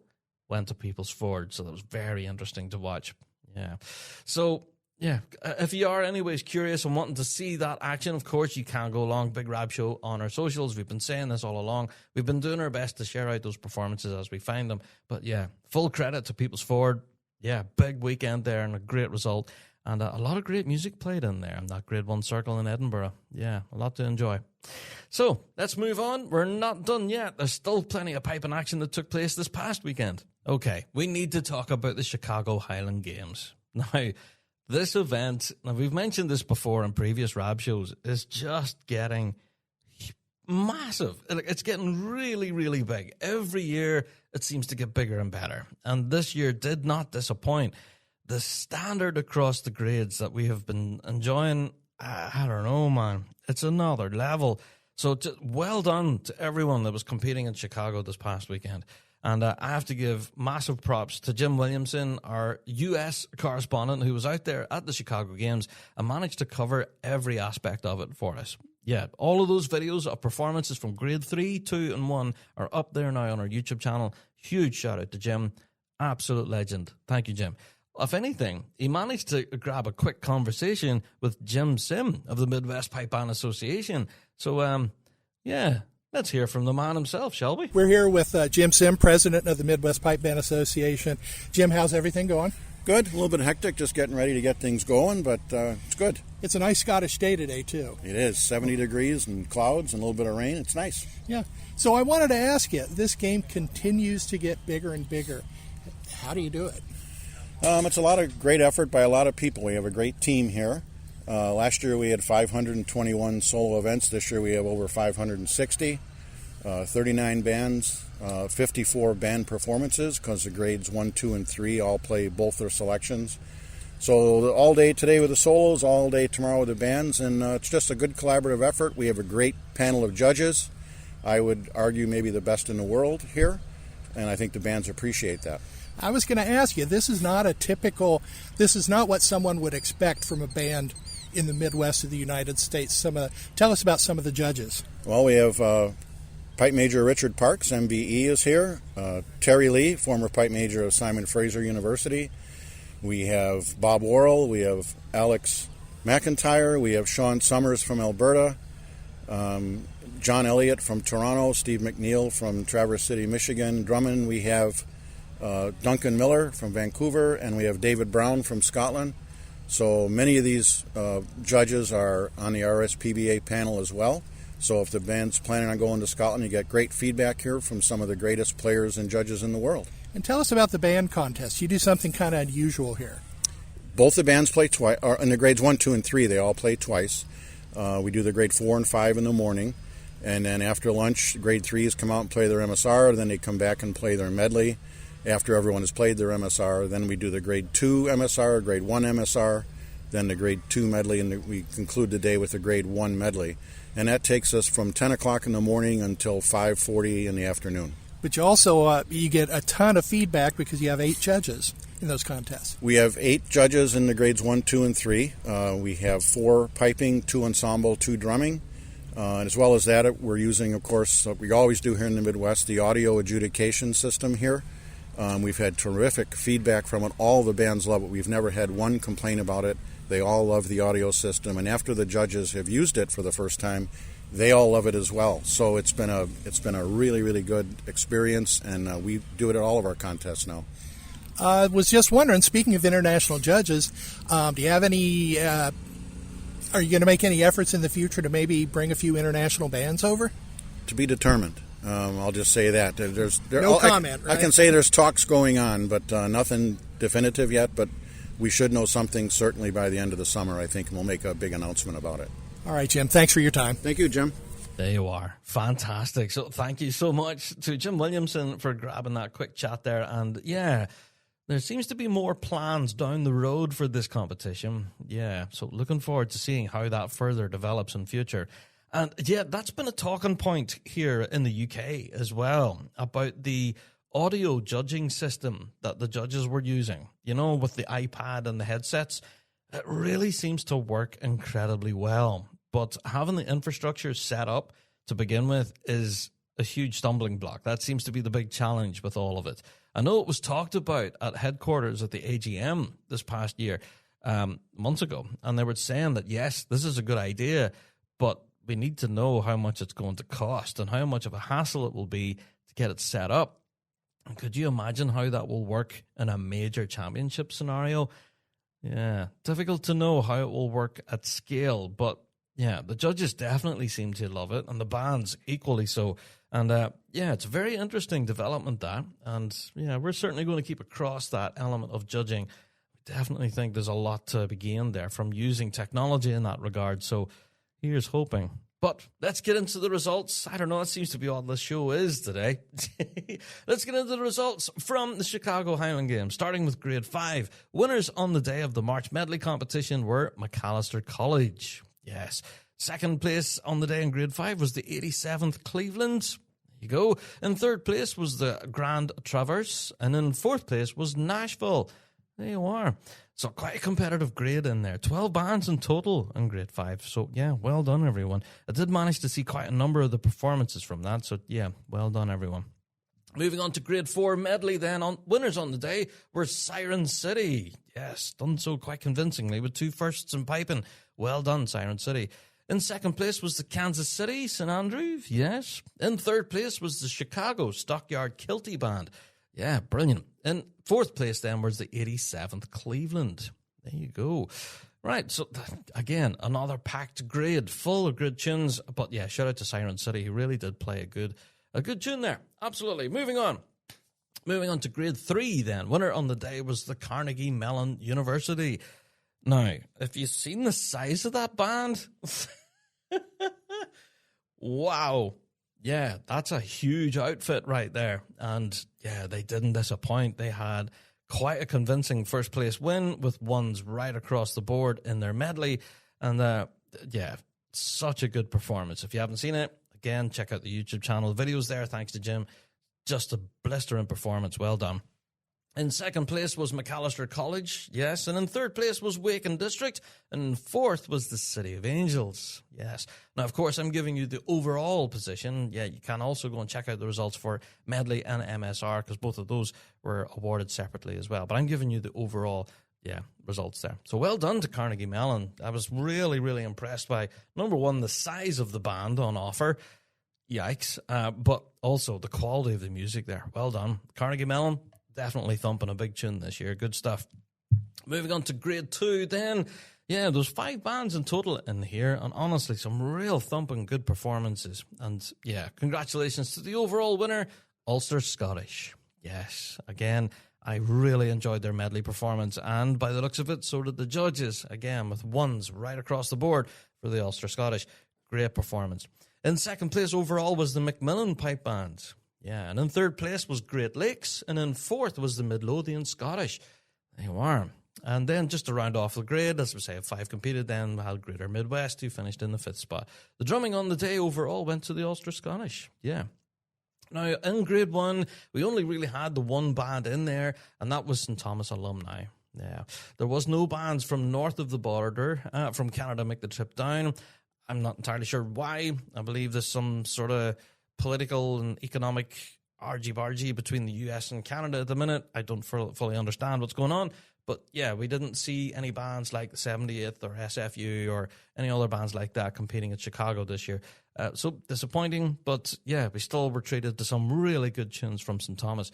Speaker 1: went to People's Ford. So that was very interesting to watch. Yeah. So, if you are anyways curious and wanting to see that action, of course, you can go along Big Rab Show on our socials. We've been saying this all along. We've been doing our best to share out those performances as we find them. But full credit to People's Ford. Big weekend there and a great result. And a lot of great music played in there in that Grade 1 circle in Edinburgh. A lot to enjoy. So, let's move on. We're not done yet. There's still plenty of piping action that took place this past weekend. Okay, we need to talk about the Chicago Highland Games. Now, this event, we've mentioned this before in previous Rab shows, is just getting massive. It's getting really, really big. Every year, it seems to get bigger and better. And this year did not disappoint. The standard across the grades that we have been enjoying, I don't know, man. It's another level. So well done to everyone that was competing in Chicago this past weekend. And I have to give massive props to Jim Williamson, our U.S. correspondent, who was out there at the Chicago Games and managed to cover every aspect of it for us. Yeah, all of those videos of performances from grade 3, 2, and 1 are up there now on our YouTube channel. Huge shout out to Jim. Absolute legend. Thank you, Jim. If anything, he managed to grab a quick conversation with Jim Sim of the Midwest Pipe Band Association. So, yeah, let's hear from the man himself, shall we?
Speaker 5: We're here with Jim Sim, president of the Midwest Pipe Band Association. Jim, how's everything going?
Speaker 6: Good. A little bit hectic, just getting ready to get things going, but it's good.
Speaker 5: It's a nice Scottish day today, too.
Speaker 6: It is. 70 degrees and clouds and a little bit of rain. It's nice.
Speaker 5: Yeah. So I wanted to ask you, this game continues to get bigger and bigger. How do you do it?
Speaker 6: It's a lot of great effort by a lot of people. We have a great team here. Last year we had 521 solo events. This year we have over 560. 39 bands, 54 band performances, because the grades 1, 2, and 3 all play both their selections. So all day today with the solos, all day tomorrow with the bands, and it's just a good collaborative effort. We have a great panel of judges. I would argue maybe the best in the world here, and I think the bands appreciate that.
Speaker 5: I was going to ask you, this is not what someone would expect from a band in the Midwest of the United States. Tell us about some of the judges.
Speaker 6: Well, we have Pipe Major Richard Parks, MBE, is here. Terry Lee, former Pipe Major of Simon Fraser University. We have Bob Worrell. We have Alex McIntyre. We have Sean Summers from Alberta. John Elliott from Toronto. Steve McNeil from Traverse City, Michigan. Drummond, we have Duncan Miller from Vancouver. And we have David Brown from Scotland. So many of these judges are on the RSPBA panel as well. So if the band's planning on going to Scotland, you get great feedback here from some of the greatest players and judges in the world.
Speaker 5: And tell us about the band contest. You do something kind of unusual here.
Speaker 6: Both the bands play twice, or in the grades 1, 2, and 3, they all play twice. We do the grade 4 and 5 in the morning, and then after lunch, grade 3s come out and play their MSR, then they come back and play their medley. After everyone has played their MSR, then we do the grade 2 MSR, grade 1 MSR, then the grade 2 medley, and we conclude the day with the grade 1 medley. And that takes us from 10 o'clock in the morning until 5:40 in the afternoon.
Speaker 5: But you also you get a ton of feedback because you have 8 judges in those contests.
Speaker 6: We have 8 judges in the grades 1, 2, and 3. We have 4 piping, 2 ensemble, 2 drumming. And as well as that, we're using, of course, we always do here in the Midwest, the audio adjudication system here. We've had terrific feedback from it. All the bands love it. We've never had one complaint about it. They all love the audio system, and after the judges have used it for the first time, they all love it as well. So it's been a really, really good experience, and we do it at all of our contests now.
Speaker 5: I was just wondering, speaking of international judges, do you have any? Are you going to make any efforts in the future to maybe bring a few international bands over?
Speaker 6: To be determined. I'll just say that.
Speaker 5: No comment, right?
Speaker 6: I can say there's talks going on, but nothing definitive yet, but we should know something certainly by the end of the summer, I think, and we'll make a big announcement about it.
Speaker 5: All right, Jim. Thanks for your time.
Speaker 6: Thank you, Jim.
Speaker 1: There you are. Fantastic. So thank you so much to Jim Williamson for grabbing that quick chat there. And yeah, there seems to be more plans down the road for this competition. Yeah, so looking forward to seeing how that further develops in future. And yeah, that's been a talking point here in the UK as well about the audio judging system that the judges were using, you know, with the iPad and the headsets. It really seems to work incredibly well. But having the infrastructure set up to begin with is a huge stumbling block. That seems to be the big challenge with all of it. I know it was talked about at headquarters at the AGM this past year, months ago, and they were saying that, yes, this is a good idea, but we need to know how much it's going to cost and how much of a hassle it will be to get it set up. And could you imagine how that will work in a major championship scenario? Yeah, difficult to know how it will work at scale, but yeah, the judges definitely seem to love it, and the bands equally so. And yeah, it's a very interesting development, that. And yeah, we're certainly going to keep across that element of judging. We definitely think there's a lot to be gained there from using technology in that regard. So here's hoping. But let's get into the results. I don't know, that seems to be all this show is today. Let's get into the results from the Chicago Highland Games, starting with Grade 5. Winners on the day of the March Medley competition were McAllister College. Yes. Second place on the day in Grade 5 was the 87th Cleveland. There you go. In third place was the Grand Traverse. And in fourth place was Nashville. There you are. So quite a competitive grade in there. 12 bands in total in grade 5. So, yeah, well done, everyone. I did manage to see quite a number of the performances from that. So, yeah, well done, everyone. Moving on to grade 4 medley then. Winners on the day were Siren City. Yes, done so quite convincingly with 2 firsts in piping. Well done, Siren City. In second place was the Kansas City St. Andrew. Yes. In third place was the Chicago Stockyard Kilty Band. Yeah, brilliant. In fourth place then was the 87th Cleveland. There you go. Right, so again, another packed grade, full of good tunes. But yeah, shout out to Siren City, who really did play a good tune there. Absolutely. Moving on to grade 3 then. Winner on the day was the Carnegie Mellon University. Now, if you've seen the size of that band, wow. Yeah, that's a huge outfit right there. And yeah, they didn't disappoint. They had quite a convincing first place win with ones right across the board in their medley. And yeah, such a good performance. If you haven't seen it, again, check out the YouTube channel. The video's there, thanks to Jim. Just a blistering performance. Well done. In second place was McAllister College, yes. And in third place was Waken District. And in fourth was the City of Angels, yes. Now, of course, I'm giving you the overall position. Yeah, you can also go and check out the results for Medley and MSR, because both of those were awarded separately as well. But I'm giving you the overall, results there. So well done to Carnegie Mellon. I was really, really impressed by, number one, the size of the band on offer. Yikes. But also the quality of the music there. Well done. Carnegie Mellon, definitely thumping a big tune this year. Good stuff. Moving on to grade 2 then. Yeah, there's 5 bands in total in here, and honestly, some real thumping good performances. And yeah, congratulations to the overall winner, Ulster Scottish. Yes, again, I really enjoyed their medley performance, and by the looks of it, so did the judges. Again, with ones right across the board for the Ulster Scottish. Great performance. In second place overall was the Macmillan Pipe Band. Yeah, and in third place was Great Lakes, and in fourth was the Midlothian Scottish. There you are. And then just to round off the grade, as we say, 5 competed, then we had Greater Midwest, who finished in the 5th spot. The drumming on the day overall went to the Ulster Scottish. Yeah. Now, in grade 1, we only really had the one band in there, and that was St. Thomas alumni. Yeah. There was no bands from north of the border from Canada make the trip down. I'm not entirely sure why. I believe there's some sort of political and economic argy-bargy between the US and Canada at the minute. I don't fully understand what's going on. But yeah, we didn't see any bands like the 70th or SFU or any other bands like that competing at Chicago this year. So disappointing, but yeah, we still were treated to some really good tunes from St. Thomas.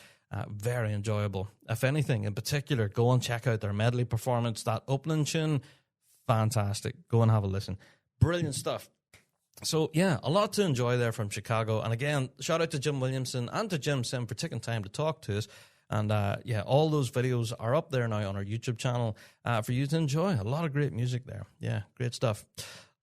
Speaker 1: Very enjoyable. If anything, in particular, go and check out their medley performance. That opening tune, fantastic. Go and have a listen. Brilliant stuff. So, yeah, a lot to enjoy there from Chicago. And again, shout out to Jim Williamson and to Jim Sim for taking time to talk to us. And, all those videos are up there now on our YouTube channel for you to enjoy. A lot of great music there. Yeah, great stuff.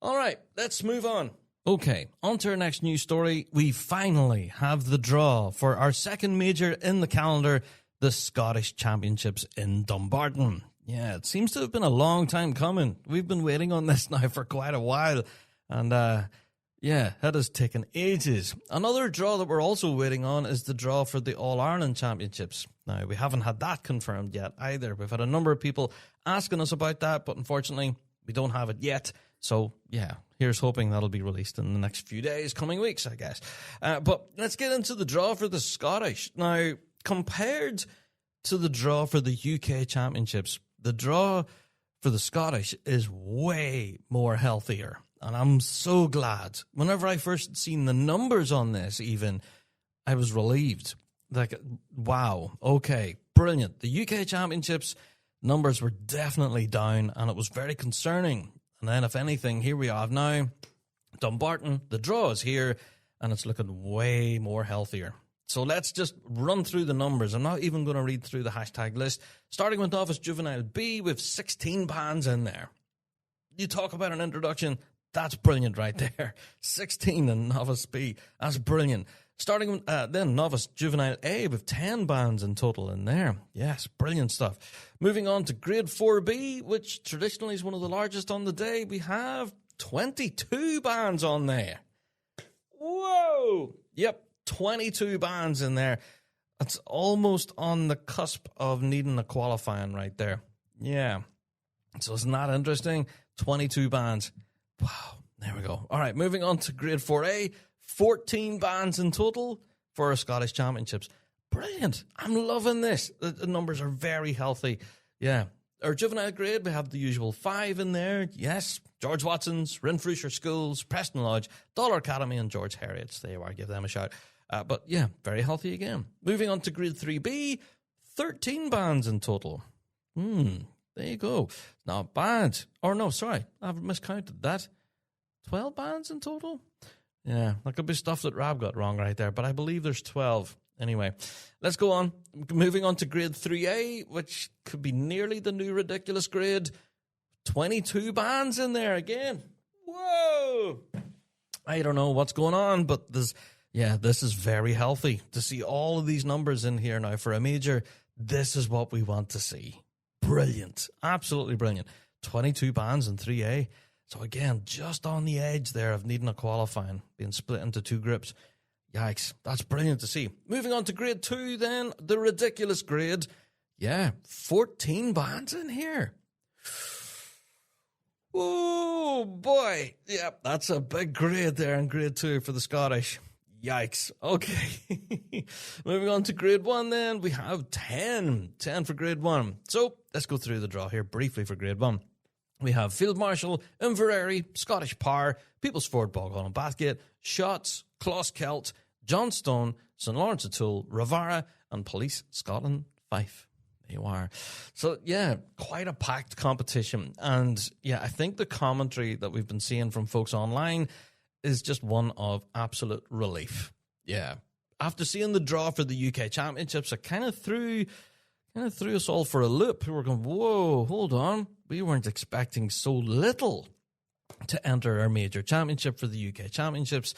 Speaker 1: All right, let's move on. Okay, on to our next news story. We finally have the draw for our second major in the calendar, the Scottish Championships in Dumbarton. Yeah, it seems to have been a long time coming. We've been waiting on this now for quite a while. And, it has taken ages. Another draw that we're also waiting on is the draw for the All-Ireland Championships. Now, we haven't had that confirmed yet either. We've had a number of people asking us about that, but unfortunately, we don't have it yet. So, yeah, here's hoping that'll be released in the next few days, coming weeks, I guess. But let's get into the draw for the Scottish. Now, compared to the draw for the UK Championships, the draw for the Scottish is way more healthier. And I'm so glad. Whenever I first seen the numbers on this, even, I was relieved. Like, wow, okay, brilliant. The UK Championships numbers were definitely down, and it was very concerning. And then, if anything, here we are now. Dumbarton, the draw is here, and it's looking way more healthier. So let's just run through the numbers. I'm not even going to read through the hashtag list. Starting with Novice Juvenile B, with 16 bands in there. You talk about an introduction. That's brilliant right there. 16 in Novice B. That's brilliant. Starting then Novice Juvenile A with 10 bands in total in there. Yes, brilliant stuff. Moving on to Grade 4B, which traditionally is one of the largest on the day. We have 22 bands on there. Whoa! Yep, 22 bands in there. It's almost on the cusp of needing a qualifying right there. Yeah. So isn't that interesting? 22 bands. Wow. There we go. All right, moving on to Grade 4A. 14 bands in total for our Scottish Championships. Brilliant. I'm loving this. The numbers are very healthy. Yeah. Our juvenile grade, we have the usual 5 in there. Yes. George Watson's, Rinfrewisher Schools, Preston Lodge, Dollar Academy, and George Heriot's. There you are. Give them a shout. But yeah, very healthy again. Moving on to Grade 3B. 13 bands in total. There you go. Not bad. Or no, sorry. I've miscounted that. 12 bands in total? Yeah, that could be stuff that Rab got wrong right there, but I believe there's 12. Anyway, let's go on. Moving on to Grade 3A, which could be nearly the new ridiculous grade. 22 bands in there again. Whoa! I don't know what's going on, but this is very healthy. To see all of these numbers in here now for a major, this is what we want to see. Brilliant. Absolutely brilliant. 22 bands in 3A. So again, just on the edge there of needing a qualifying, being split into 2 groups. Yikes, that's brilliant to see. Moving on to Grade 2 then, the ridiculous grade. Yeah, 14 bands in here. Oh boy, yeah, that's a big grade there in Grade 2 for the Scottish. Yikes, okay. Moving on to Grade 1 then, we have 10 for Grade 1. So let's go through the draw here briefly for Grade 1. We have Field Marshal, Inverary, Scottish Power, People's Ford, Boghall and Bathgate, Shotts, Closkelt, Johnstone, St Lawrence O'Toole, Ravara, and Police Scotland Fife. There you are. So, yeah, quite a packed competition. And, yeah, I think the commentary that we've been seeing from folks online is just one of absolute relief. Yeah. After seeing the draw for the UK Championships, it kind of threw us all for a loop. We were going, whoa, hold on. We weren't expecting so little to enter our major championship for the UK Championships.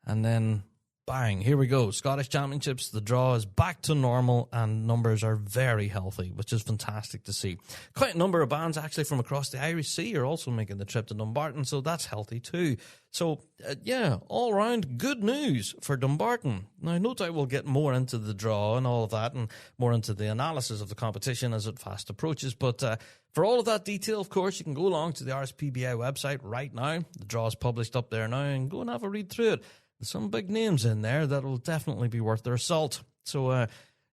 Speaker 1: And then, bang, here we go. Scottish Championships, the draw is back to normal and numbers are very healthy, which is fantastic to see. Quite a number of bands actually from across the Irish Sea are also making the trip to Dumbarton, so that's healthy too. So, yeah, all round good news for Dumbarton. Now, no doubt we'll get more into the draw and all of that and more into the analysis of the competition as it fast approaches. But for all of that detail, of course, you can go along to the RSPBA website right now. The draw is published up there now and go and have a read through it. There's some big names in there that will definitely be worth their salt. So,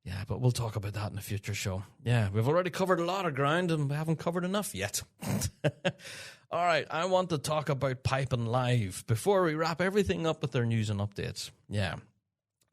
Speaker 1: yeah, but we'll talk about that in a future show. Yeah, we've already covered a lot of ground and we haven't covered enough yet. All right, I want to talk about Piping Live before we wrap everything up with their news and updates. Yeah.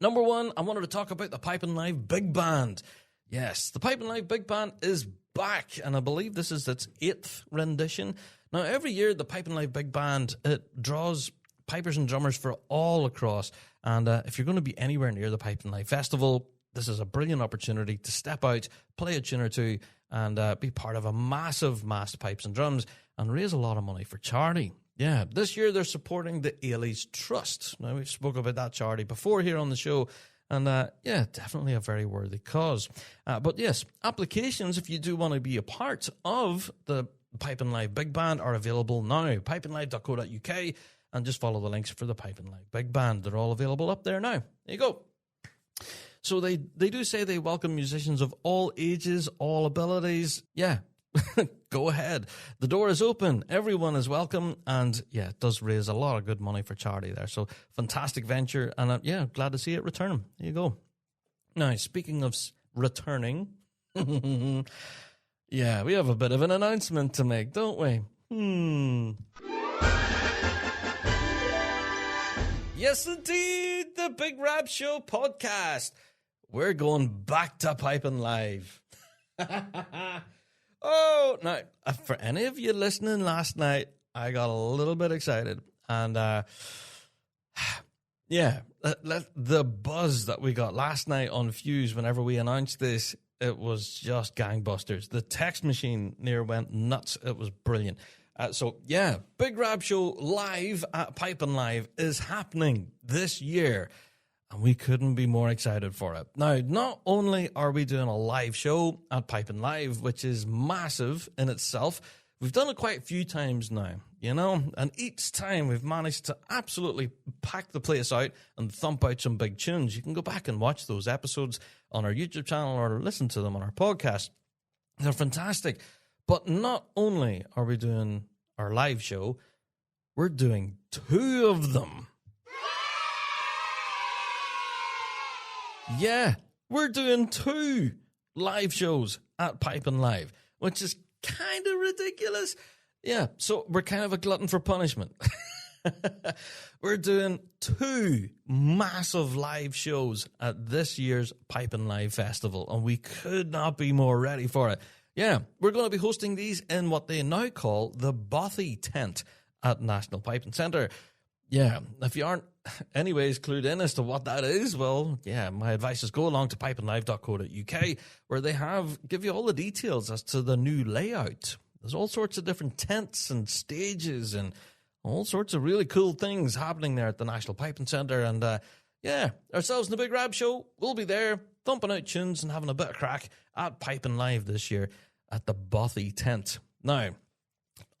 Speaker 1: Number 1, I wanted to talk about the Piping Live Big Band. Yes, the Piping Live Big Band is back, and I believe this is its 8th rendition. Now, every year, the Piping Live Big Band, it draws pipers and drummers for all across. And if you're going to be anywhere near the Piping Live Festival, this is a brilliant opportunity to step out, play a tune or two, and be part of a massive mass pipes and drums and raise a lot of money for charity. Yeah, this year they're supporting the Ailey's Trust. Now, we've spoken about that charity before here on the show, and yeah, definitely a very worthy cause. But yes, applications, if you do want to be a part of the Piping Live Big Band, are available now. pipinglive.co.uk, and just follow the links for the Piping Live Big Band. They're all available up there now. There you go. So they do say they welcome musicians of all ages, all abilities. Yeah, go ahead. The door is open. Everyone is welcome. And yeah, it does raise a lot of good money for charity there. So fantastic venture. And yeah, glad to see it return. There you go. Now, speaking of returning, yeah, we have a bit of an announcement to make, don't we? Yes, indeed. The Big Rab Show Podcast. We're going back to Piping Live. Oh, now, for any of you listening last night, I got a little bit excited. And, yeah, the buzz that we got last night on Fuse whenever we announced this, it was just gangbusters. The text machine near went nuts. It was brilliant. So, yeah, Big Rab Show Live at Piping Live is happening this year. And we couldn't be more excited for it. Now, not only are we doing a live show at Piping Live, which is massive in itself, we've done it quite a few times now, you know, and each time we've managed to absolutely pack the place out and thump out some big tunes. You can go back and watch those episodes on our YouTube channel or listen to them on our podcast. They're fantastic. But not only are we doing our live show, we're doing 2 of them. Yeah, we're doing 2 live shows at Piping Live, which is kind of ridiculous. Yeah, so we're kind of a glutton for punishment. We're doing 2 massive live shows at this year's Piping Live Festival, and we could not be more ready for it. Yeah, we're going to be hosting these in what they now call the Bothy Tent at National Piping Centre. Yeah, if you aren't anyways clued in as to what that is, well, yeah, my advice is go along to pipinglive.co.uk where they give you all the details as to the new layout. There's all sorts of different tents and stages and all sorts of really cool things happening there at the National Piping Centre. And yeah, ourselves in the Big Rab Show, we'll be there thumping out tunes and having a bit of crack at Piping Live this year at the Bothy Tent. Now,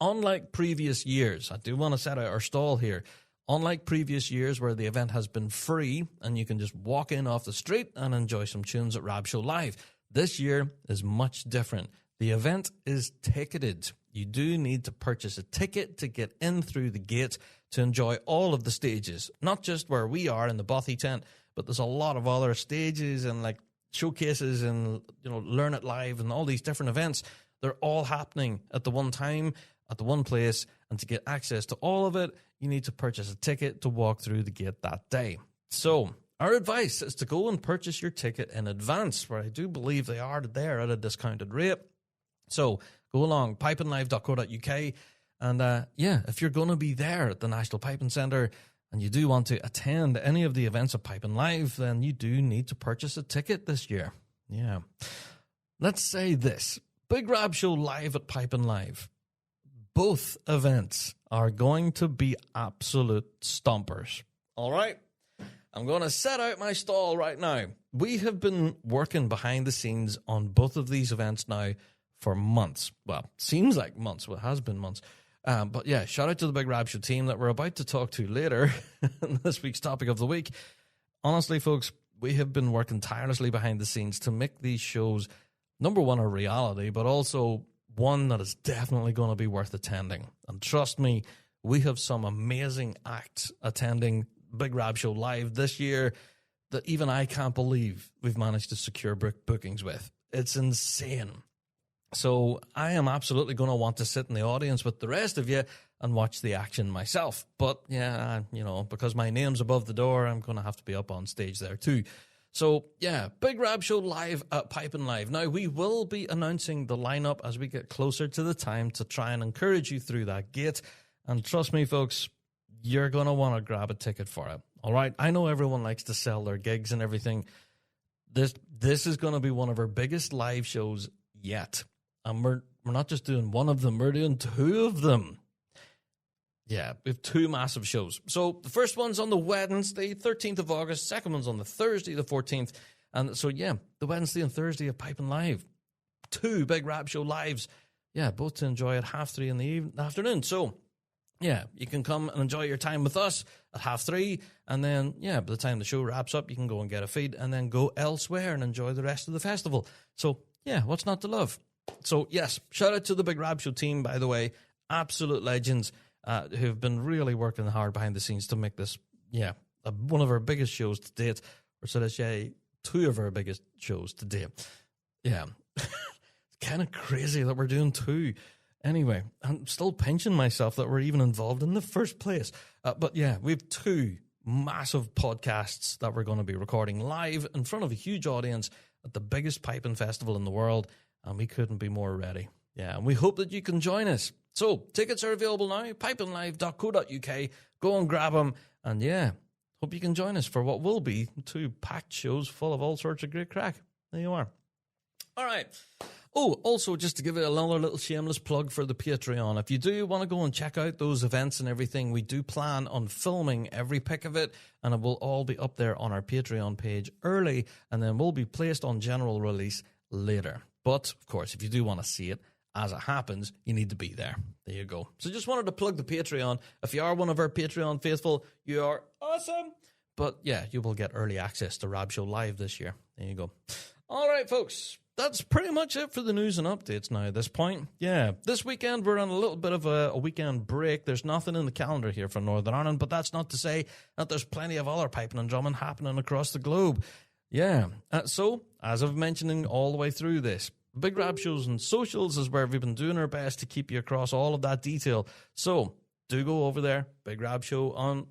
Speaker 1: unlike previous years, I do want to set out our stall here. Unlike previous years where the event has been free and you can just walk in off the street and enjoy some tunes at Rab Show Live, this year is much different. The event is ticketed. You do need to purchase a ticket to get in through the gate to enjoy all of the stages, not just where we are in the Bothy Tent, but there's a lot of other stages and like showcases and, you know, Learn It Live and all these different events. They're all happening at the one time, at the one place, and to get access to all of it, you need to purchase a ticket to walk through the gate that day. So our advice is to go and purchase your ticket in advance, where I do believe they are there at a discounted rate. So go along, pipinglive.co.uk, and yeah, if you're going to be there at the National Piping Centre and you do want to attend any of the events at Piping Live, then you do need to purchase a ticket this year. Yeah. Let's say this, Big Rab Show Live at Piping Live. Both events are going to be absolute stompers. All right? I'm going to set out my stall right now. We have been working behind the scenes on both of these events now for months. Well, seems like months. Well, it has been months. But yeah, shout out to the Big Rab Show team that we're about to talk to later in this week's topic of the week. Honestly, folks, we have been working tirelessly behind the scenes to make these shows, number one, a reality, but also one that is definitely going to be worth attending. And trust me, we have some amazing acts attending Big Rab Show Live this year that even I can't believe we've managed to secure bookings with. It's insane. So I am absolutely going to want to sit in the audience with the rest of you and watch the action myself. But yeah, you know, because my name's above the door, I'm going to have to be up on stage there too. So, yeah, Big Rab Show Live at Piping Live. Now, we will be announcing the lineup as we get closer to the time to try and encourage you through that gate. And trust me, folks, you're going to want to grab a ticket for it. All right? I know everyone likes to sell their gigs and everything. This is going to be one of our biggest live shows yet. And we're not just doing one of them, we're doing 2 of them. Yeah, we have 2 massive shows. So the first one's on the Wednesday, 13th of August. Second one's on the Thursday, the 14th. And so, yeah, the Wednesday and Thursday of Piping Live. 2 Big Rab Show Lives. Yeah, both to enjoy at 3:30 in the afternoon. So, yeah, you can come and enjoy your time with us at 3:30. And then, yeah, by the time the show wraps up, you can go and get a feed and then go elsewhere and enjoy the rest of the festival. So, yeah, what's not to love? So, yes, shout out to the Big Rab Show team, by the way. Absolute legends. Who've been really working hard behind the scenes to make this, yeah, one of our biggest shows to date, or should I say, 2 of our biggest shows to date. Yeah, it's kind of crazy that we're doing 2. Anyway, I'm still pinching myself that we're even involved in the first place. But yeah, we have 2 massive podcasts that we're going to be recording live in front of a huge audience at the biggest piping festival in the world, and we couldn't be more ready. Yeah, and we hope that you can join us. So, tickets are available now, pipinglive.co.uk. Go and grab them. And yeah, hope you can join us for what will be 2 packed shows full of all sorts of great crack. There you are. All right. Oh, also, just to give it another little shameless plug for the Patreon. If you do want to go and check out those events and everything, we do plan on filming every pick of it, and it will all be up there on our Patreon page early, and then will be placed on general release later. But, of course, if you do want to see it, as it happens, you need to be there. There you go. So just wanted to plug the Patreon. If you are one of our Patreon faithful, you are awesome. But yeah, you will get early access to Rab Show Live this year. There you go. All right, folks. That's pretty much it for the news and updates now at this point. Yeah, this weekend we're on a little bit of a weekend break. There's nothing in the calendar here for Northern Ireland, but that's not to say that there's plenty of other piping and drumming happening across the globe. Yeah, so as I've mentioning all the way through this, Big Rab Shows and socials is where we've been doing our best to keep you across all of that detail. So do go over there, Big Rab Show on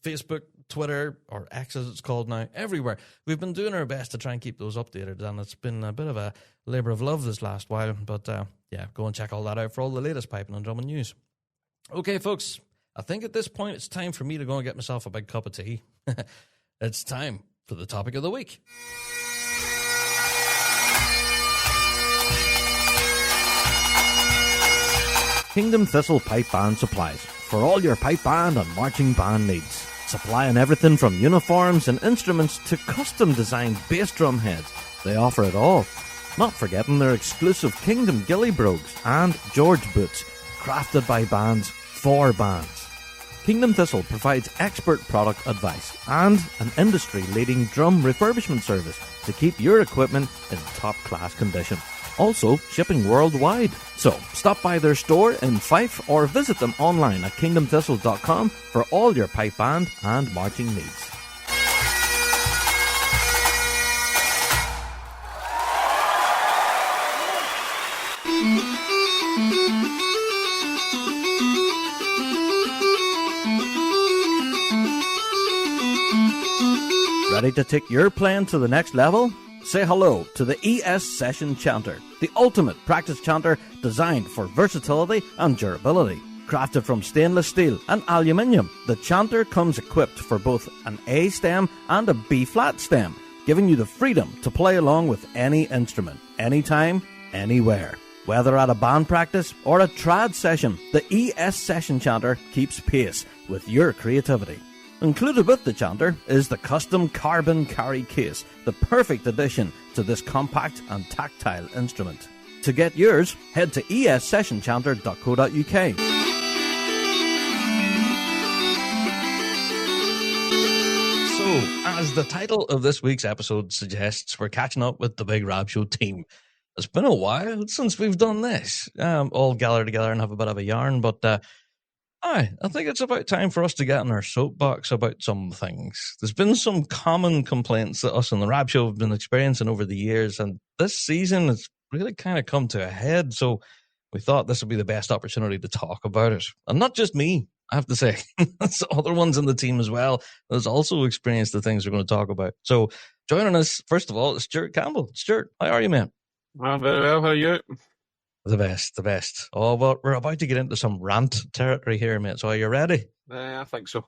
Speaker 1: Facebook, Twitter, or X as it's called now, everywhere. We've been doing our best to try and keep those updated, and it's been a bit of a labour of love this last while. But yeah, go and check all that out for all the latest piping and drumming news. Okay, folks, I think at this point it's time for me to go and get myself a big cup of tea. It's time for the topic of the week. Kingdom Thistle Pipe Band Supplies for all your pipe band and marching band needs. Supplying everything from uniforms and instruments to custom-designed bass drum heads. They offer it all. Not forgetting their exclusive Kingdom Gilly Brogues and George Boots, crafted by bands for bands. Kingdom Thistle provides expert product advice and an industry-leading drum refurbishment service to keep your equipment in top-class condition. Also, shipping worldwide. So, stop by their store in Fife or visit them online at kingdomthistle.com for all your pipe band and marching needs. Ready to take your playing to the next level? Say hello to the ES Session Chanter, the ultimate practice chanter designed for versatility and durability. Crafted from stainless steel and aluminium, the chanter comes equipped for both an A stem and a B flat stem, giving you the freedom to play along with any instrument, anytime, anywhere. Whether at a band practice or a trad session, the ES Session Chanter keeps pace with your creativity. Included with the chanter is the custom carbon carry case, the perfect addition to this compact and tactile instrument. To get yours, head to essessionchanter.co.uk. So, as the title of this week's episode suggests, we're catching up with the Big Rab Show team. It's been a while since we've done this, all gather together and have a bit of a yarn, but I think it's about time for us to get on our soapbox about some things. There's been some common complaints that us on the Rab Show have been experiencing over the years, and this season has really kind of come to a head, so we thought this would be the best opportunity to talk about it. And not just me, I have to say. There's other ones in the team as well that's also experienced the things we're going to talk about. So joining us, first of all, is Stuart Campbell. Stuart, how are you, man?
Speaker 7: Well, very well. How are you?
Speaker 1: The best. Oh, well, we're about to get into some rant territory here, mate. So are you ready?
Speaker 7: I think so.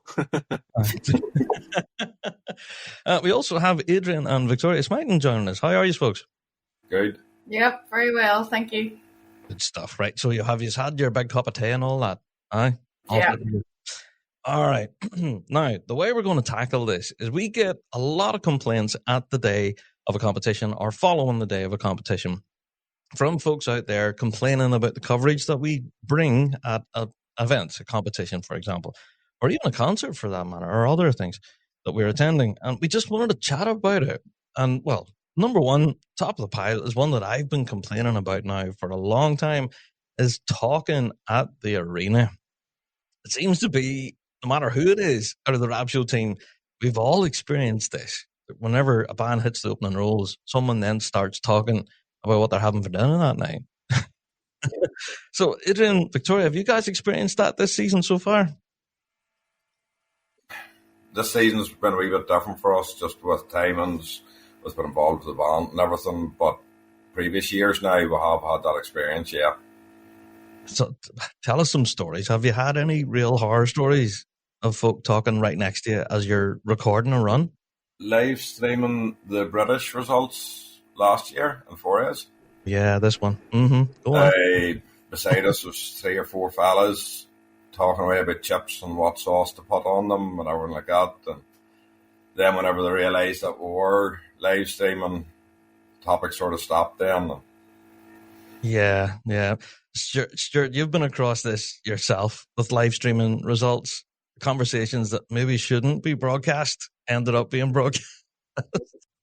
Speaker 1: We also have Adrian and Victoria Smighton joining us. How are you, folks?
Speaker 7: Good.
Speaker 8: Yep, very well, thank you.
Speaker 1: Good stuff, right? So you had your big cup of tea and all that, aye?
Speaker 8: Yeah.
Speaker 1: All right. Now, the way we're going to tackle this is we get a lot of complaints at the day of a competition or following the day of a competition from folks out there complaining about the coverage that we bring at an event, a competition, for example, or even a concert for that matter, or other things that we're attending. And we just wanted to chat about it. And, well, number one, top of the pile is one that I've been complaining about now for a long time, is talking at the arena. It seems to be, no matter who it is out of the Rab Show team, we've all experienced this. Whenever a band hits the opening rolls, someone then starts talking about what they're having for dinner that night. So, Adrian, Victoria, have you guys experienced that this season so far?
Speaker 9: This season's been a wee bit different for us, just with timings, with been involved with the band and everything. But previous years now, we have had that experience, yeah.
Speaker 1: So, tell us some stories. Have you had any real horror stories of folk talking right next to you as you're recording a run?
Speaker 9: Live streaming the British results last year in 4As.
Speaker 1: Yeah, this one. Mm-hmm. Go on.
Speaker 9: Beside us was 3 or 4 fellas talking away about chips and what sauce to put on them and everything like that. And then whenever they realised that we were live streaming, the topic sort of stopped then.
Speaker 1: Yeah. Stuart, you've been across this yourself with live streaming results, conversations that maybe shouldn't be broadcast ended up being broke.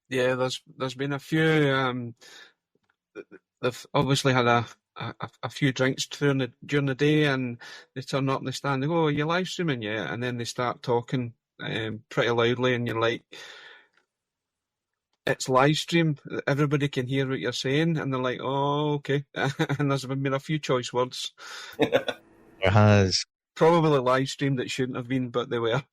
Speaker 7: Yeah, there's been a few. They've obviously had a few drinks during the day, and they turn up and they stand. They go, "Are you live streaming?" Yeah, and then they start talking pretty loudly, and you're like, "It's live stream. Everybody can hear what you're saying," and they're like, "Oh, okay." And there's been a few choice words.
Speaker 1: There has.
Speaker 7: Probably live streamed that shouldn't have been, but they were.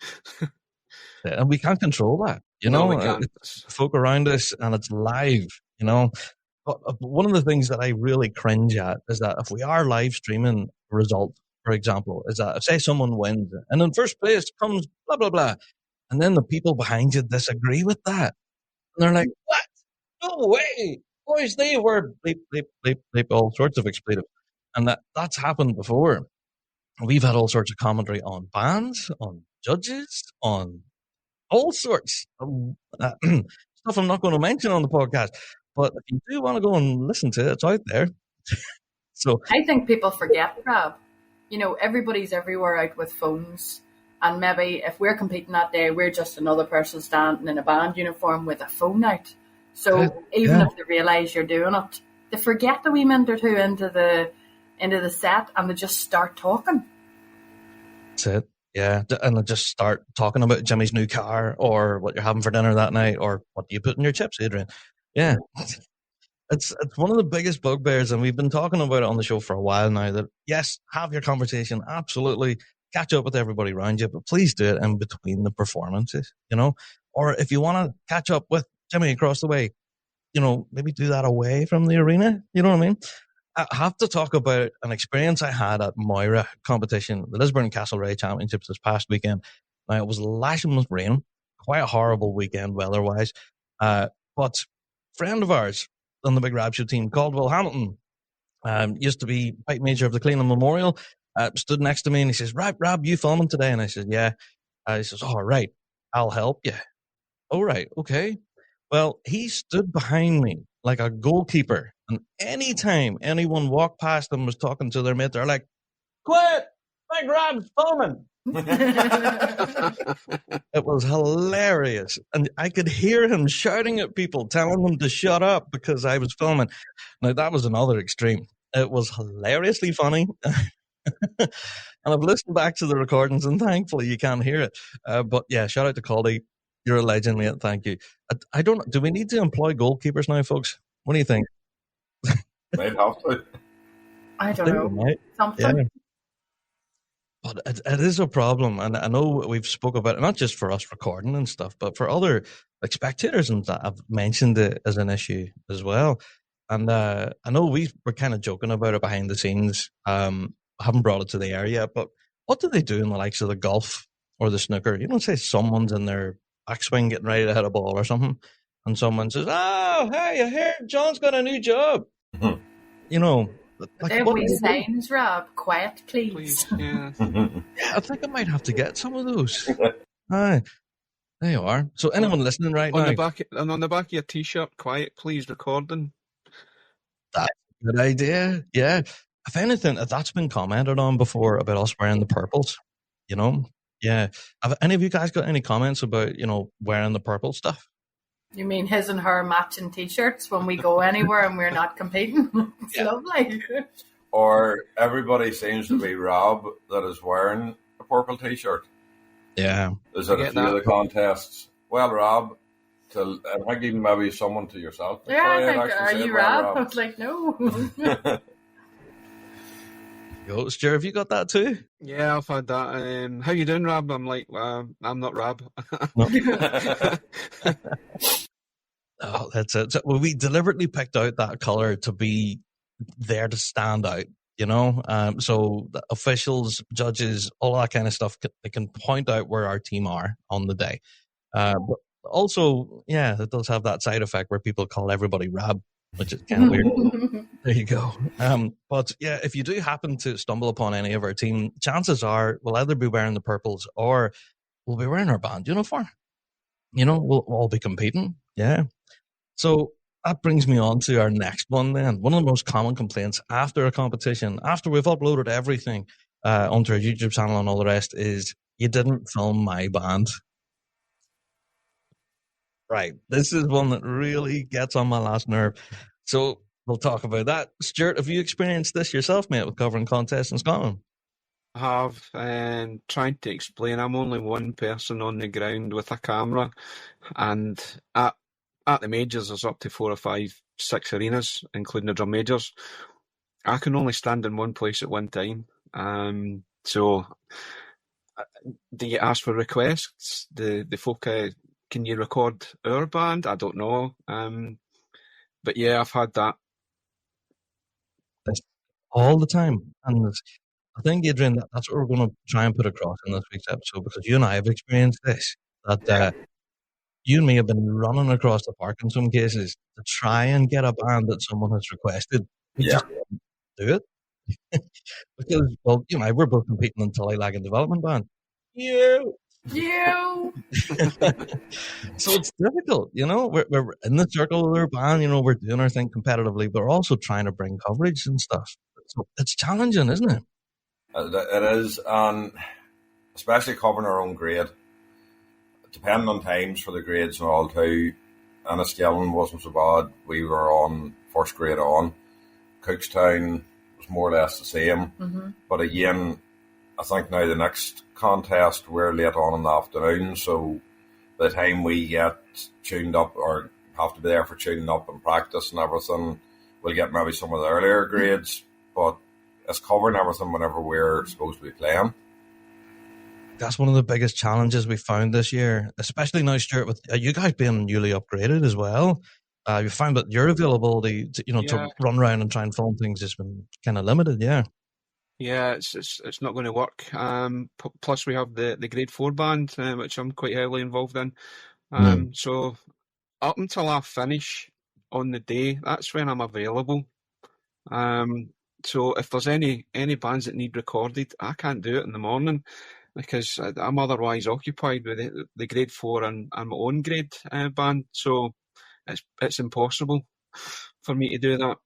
Speaker 1: And we can't control that.
Speaker 7: No, we can't.
Speaker 1: It's folk around us, and it's live, But one of the things that I really cringe at is that if we are live streaming a result, for example, is that if, say, someone wins, and in first place comes blah, blah, blah, and then the people behind you disagree with that. And they're like, what? No way. Boys, they were bleep, bleep, bleep, bleep, all sorts of expletives. And that's happened before. We've had all sorts of commentary on bands, on judges, on all sorts of stuff I'm not going to mention on the podcast. But if you do want to go and listen to it, it's out there. So
Speaker 8: I think people forget, Rab. Everybody's everywhere out with phones. And maybe if we're competing that day, we're just another person standing in a band uniform with a phone out. So even if they realise you're doing it, they forget the wee minute or two into the set, and they just start talking.
Speaker 1: That's it. Yeah. And they just start talking about Jimmy's new car, or what you're having for dinner that night, or what do you put in your chips, Adrian? Yeah. It's one of the biggest bugbears, and we've been talking about it on the show for a while now, that yes, have your conversation, absolutely, catch up with everybody around you, but please do it in between the performances, or if you want to catch up with Jimmy across the way, maybe do that away from the arena, you know what I mean? I have to talk about an experience I had at Moira competition, the Lisburn Castlereagh Championships this past weekend. Now, it was lashing with rain, quite a horrible weekend weather-wise, but friend of ours on the Big Rab Show team, Caldwell Hamilton, used to be pipe major of the Cleveland Memorial, stood next to me and he says, Rab, you filming today? And I said, yeah. He says, all right, I'll help you. All right, okay. Well, he stood behind me like a goalkeeper, and anytime anyone walked past and was talking to their mate, they're like, quiet, Big Rab's filming. It was hilarious, and I could hear him shouting at people, telling them to shut up because I was filming. Now, that was another extreme. It was hilariously funny. And I've listened back to the recordings, and thankfully you can't hear it. But yeah, shout out to Caldy. You're a legend, mate. Thank you. I don't. Do we need to employ goalkeepers now, folks? What do you think?
Speaker 9: Might have to.
Speaker 8: I don't know. Something.
Speaker 1: Yeah. But it is a problem, and I know we've spoke about it, not just for us recording and stuff, but for other spectators and that have mentioned it as an issue as well. And I know we were kind of joking about it behind the scenes. Haven't brought it to the air yet, but what do they do in the likes of the golf or the snooker? You don't say someone's in their backswing getting ready to hit a ball or something, and someone says, "Oh, hey, I heard John's got a new job."
Speaker 8: Like, what wee signs, Rob? Quiet, please.
Speaker 7: Yeah.
Speaker 1: Yeah, I think I might have to get some of those. Aye, there you are. So anyone listening right now,
Speaker 7: on the back of your t-shirt, quiet, please, recording.
Speaker 1: That's a good idea. Yeah. If anything, that's been commented on before about us wearing the purples. Yeah. Have any of you guys got any comments about wearing the purple stuff?
Speaker 8: You mean his and her matching t-shirts when we go anywhere and we're not competing? It's lovely.
Speaker 9: Or everybody seems to be Rob that is wearing a purple t-shirt.
Speaker 1: Yeah.
Speaker 9: Is it a few of the contests? Well, Rob, I think even maybe someone to yourself.
Speaker 8: Yeah, I think, are you Rob? I was like, no.
Speaker 1: Yo, Stuart, have you got that too?
Speaker 7: Yeah, I've had that. How you doing, Rab? I'm like, I'm not Rab.
Speaker 1: Oh, that's it. So, we deliberately picked out that colour to be there to stand out, so the officials, judges, all that kind of stuff, they can point out where our team are on the day. But also, yeah, it does have that side effect where people call everybody Rab, which is kind of weird. There you go. But yeah, if you do happen to stumble upon any of our team, chances are we'll either be wearing the purples or we'll be wearing our band uniform. We'll all be competing. Yeah. So that brings me on to our next one then. One of the most common complaints after a competition, after we've uploaded everything onto our YouTube channel and all the rest, is you didn't film my band. Right. This is one that really gets on my last nerve. So we'll talk about that. Stuart, have you experienced this yourself, mate, with covering contests in Scotland?
Speaker 7: I have, and trying to explain, I'm only one person on the ground with a camera, and at the majors there's up to 4 or 5, 6 arenas, including the drum majors. I can only stand in one place at one time. So do you ask for requests? The folk, can you record our band? I don't know. But yeah, I've had that.
Speaker 1: All the time. And I think, Adrian, that's what we're going to try and put across in this week's episode, because you and I have experienced this, that you and me have been running across the park in some cases to try and get a band that someone has requested. We just don't do it. Because, well, you know, we're both competing in Tullylag and Development Band. You! So it's difficult, you know. We're in the circle of our band, you know, we're doing our thing competitively, but we're also trying to bring coverage and stuff. So it's challenging, isn't it?
Speaker 9: It is, and especially covering our own grade. Depending on times for the grades and all too, Enniskillen wasn't so bad. We were on first grade on. Cookstown was more or less the same.
Speaker 8: Mm-hmm.
Speaker 9: But again, I think now the next contest we're late on in the afternoon, so by the time we get tuned up or have to be there for tuning up and practice and everything, we'll get maybe some of the earlier grades, but it's covering everything whenever we're supposed to be playing.
Speaker 1: That's one of the biggest challenges we found this year, especially now, Stuart, with you guys being newly upgraded as well. You found that your availability to, to run around and try and film things has been kind of limited, yeah.
Speaker 7: Yeah, it's not going to work. Plus, we have the Grade 4 band, which I'm quite heavily involved in. So up until I finish on the day, that's when I'm available. So if there's any bands that need recorded, I can't do it in the morning because I'm otherwise occupied with the Grade 4 and my own grade band. So it's impossible for me to do that.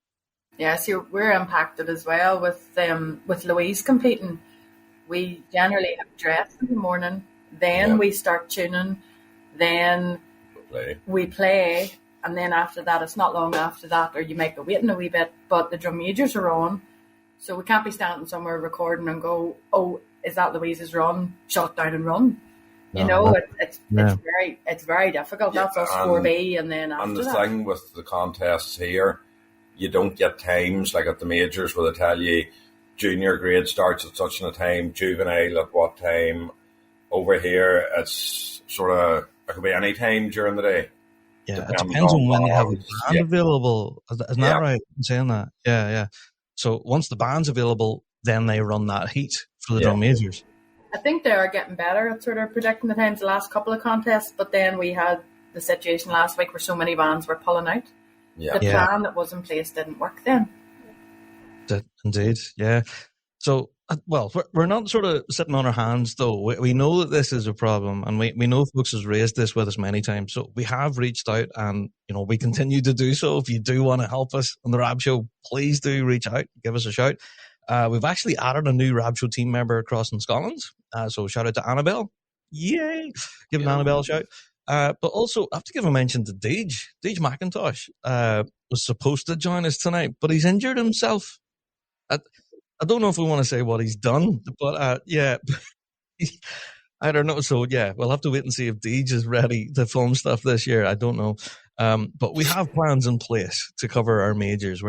Speaker 8: Yeah, so we're impacted as well with Louise competing. We generally have dress in the morning, then we start tuning, then we play, and then after that, it's not long after that, or you might be waiting a wee bit, but the drum majors are on, so we can't be standing somewhere recording and go, oh, is that Louise's run? Shut down and run. It's very difficult. That's us 4B, and then after that.
Speaker 9: And the thing with the contests here, you don't get times like at the majors where they tell you junior grade starts at such a time, juvenile at what time. Over here, it's sort of, it could be any time during the day.
Speaker 1: Yeah, it depends on when you have a band available. Isn't that right? I'm saying that. Yeah. So once the band's available, then they run that heat for the drum majors.
Speaker 8: I think they are getting better at sort of predicting the times the last couple of contests, but then we had the situation last week where so many bands were pulling out. The plan that was in place didn't work then.
Speaker 1: Indeed, yeah. So, well, we're not sort of sitting on our hands, though. We know that this is a problem, and we know folks has raised this with us many times. So we have reached out, and, we continue to do so. If you do want to help us on the Rab Show, please do reach out, give us a shout. We've actually added a new Rab Show team member across in Scotland. So shout out to Annabelle. Yay! Giving Annabelle a shout. But also, I have to give a mention to Deej. Deej McIntosh was supposed to join us tonight, but he's injured himself. I don't know if we want to say what he's done, but I don't know. So, we'll have to wait and see if Deej is ready to film stuff this year. I don't know. But we have plans in place to cover our majors.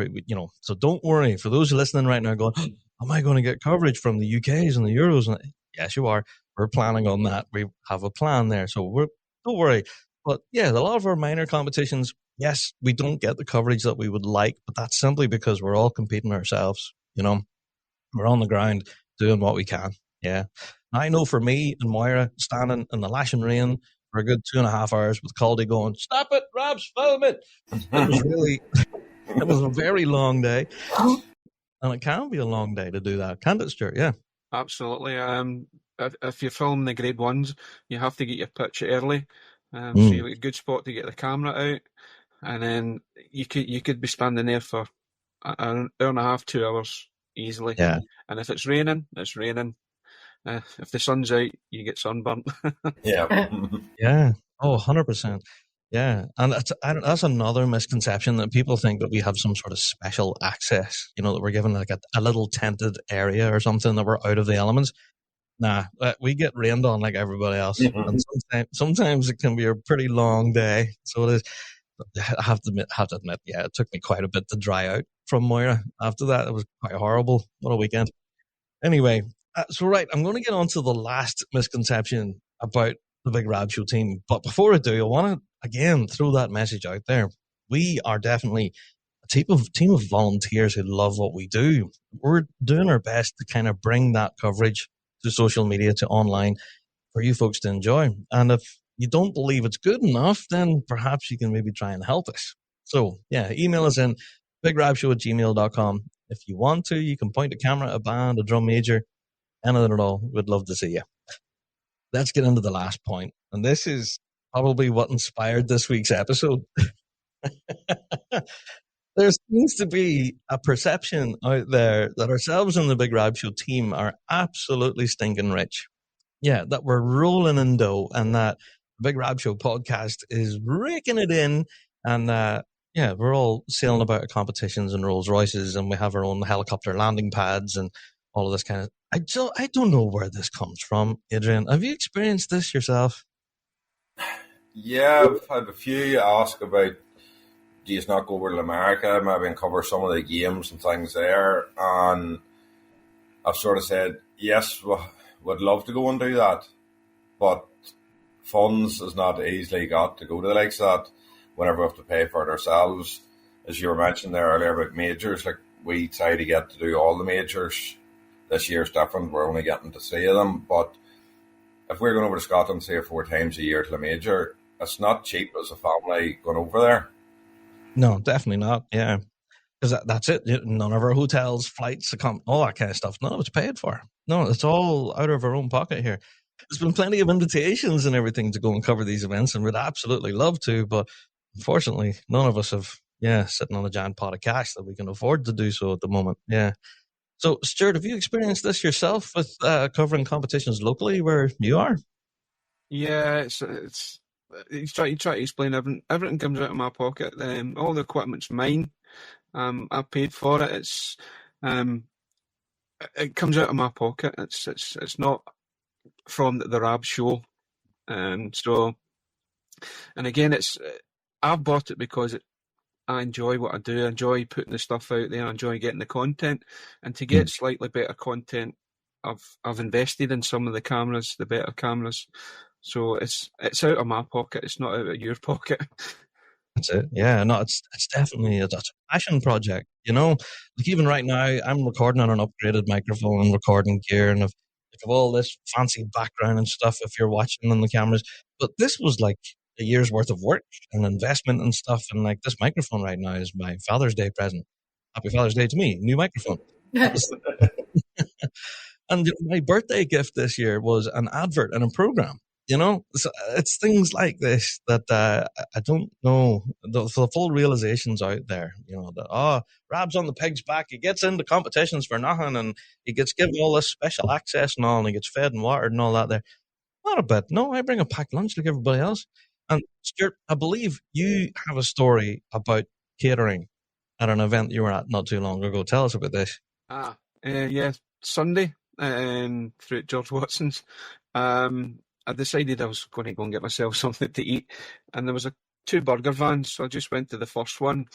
Speaker 1: So don't worry. For those listening right now going, am I going to get coverage from the UKs and the Euros? And yes, you are. We're planning on that. We have a plan there. So don't worry. But a lot of our minor competitions, yes, we don't get the coverage that we would like, but that's simply because we're all competing ourselves. We're on the ground doing what we can. Yeah. I know for me and Moira, standing in the lashing rain for a good 2.5 hours with Caldy going, stop it, Rabs, film it. It was a very long day. And it can be a long day to do that, can't it, Stuart? Yeah.
Speaker 7: Absolutely. If you're filming the grade 1s, you have to get your pitch early. So you get a good spot to get the camera out. And then you could be standing there for an hour and a half, 2 hours easily.
Speaker 1: Yeah.
Speaker 7: And if it's raining, it's raining. If the sun's out, you get sunburnt.
Speaker 9: Yeah.
Speaker 1: Yeah. Oh, 100%. Yeah, and that's another misconception, that people think that we have some sort of special access, that we're given like a little tented area or something, that we're out of the elements. Nah, we get rained on like everybody else. And sometimes it can be a pretty long day. So it is. I have to admit, yeah, it took me quite a bit to dry out from Moira after that. It was quite horrible. What a weekend. Anyway, so right, I'm going to get on to the last misconception about the Big Rab Show team. But before I do, I want to, again, throw that message out there. We are definitely a team of volunteers who love what we do. We're doing our best to kind of bring that coverage to social media, to online, for you folks to enjoy. And if you don't believe it's good enough, then perhaps you can maybe try and help us. So, yeah, email us in bigrabshow@gmail.com. If you want to, you can point a camera, a band, a drum major, anything at all. We'd love to see you. Let's get into the last point. And this is probably what inspired this week's episode. There seems to be a perception out there that ourselves and the Big Rab Show team are absolutely stinking rich. Yeah, that we're rolling in dough, and that the Big Rab Show podcast is raking it in. And yeah, we're all sailing about at competitions and Rolls Royces, and we have our own helicopter landing pads and all of this kind of. I don't know where this comes from, Adrian. Have you experienced this yourself?
Speaker 9: Yeah, I've had a few ask about, do you not go over to America, maybe, and cover some of the games and things there? And I've sort of said, yes, would love to go and do that, but funds is not easily got to go to the likes of that whenever we have to pay for it ourselves. As you were mentioning there earlier about majors, like, we try to get to do all the majors. This year's different, we're only getting to 3 of them, but if we're going over to Scotland 3 or 4 times a year to the major, it's not cheap as a family going over there.
Speaker 1: No, definitely not, yeah. Because that's it. None of our hotels, flights, all that kind of stuff, none of it's paid for. No, it's all out of our own pocket here. There's been plenty of invitations and everything to go and cover these events, and we'd absolutely love to, but unfortunately, none of us have, sitting on a giant pot of cash that we can afford to do so at the moment, yeah. So, Stuart, have you experienced this yourself with covering competitions locally where you are?
Speaker 7: Yeah, it's you try to explain everything comes out of my pocket. All the equipment's mine. I paid for it. It comes out of my pocket. It's not from the Rab Show. So, and again, I've bought it because I enjoy what I do. I enjoy putting the stuff out there. I enjoy getting the content, and to get slightly better content, I've invested in some of the cameras, the better cameras. So it's out of my pocket. It's not out of your pocket.
Speaker 1: That's it. Yeah, no, it's definitely a passion project. Like even right now, I'm recording on an upgraded microphone and recording gear, and I've all this fancy background and stuff if you're watching on the cameras. But this was like a year's worth of work and investment and stuff. And like this microphone right now is my Father's Day present. Happy Father's Day to me. New microphone. And my birthday gift this year was an advert and a program. So it's things like this that I don't know the full realizations out there. That Rab's on the pig's back. He gets into competitions for nothing, and he gets given all this special access and all, and he gets fed and watered and all that. There, not a bit. No, I bring a packed lunch like everybody else. And Stuart, I believe you have a story about catering at an event you were at not too long ago. Tell us about this.
Speaker 7: Yeah, Sunday, through at George Watson's. I decided I was going to go and get myself something to eat, and there was 2 burger vans, so I just went to the first one,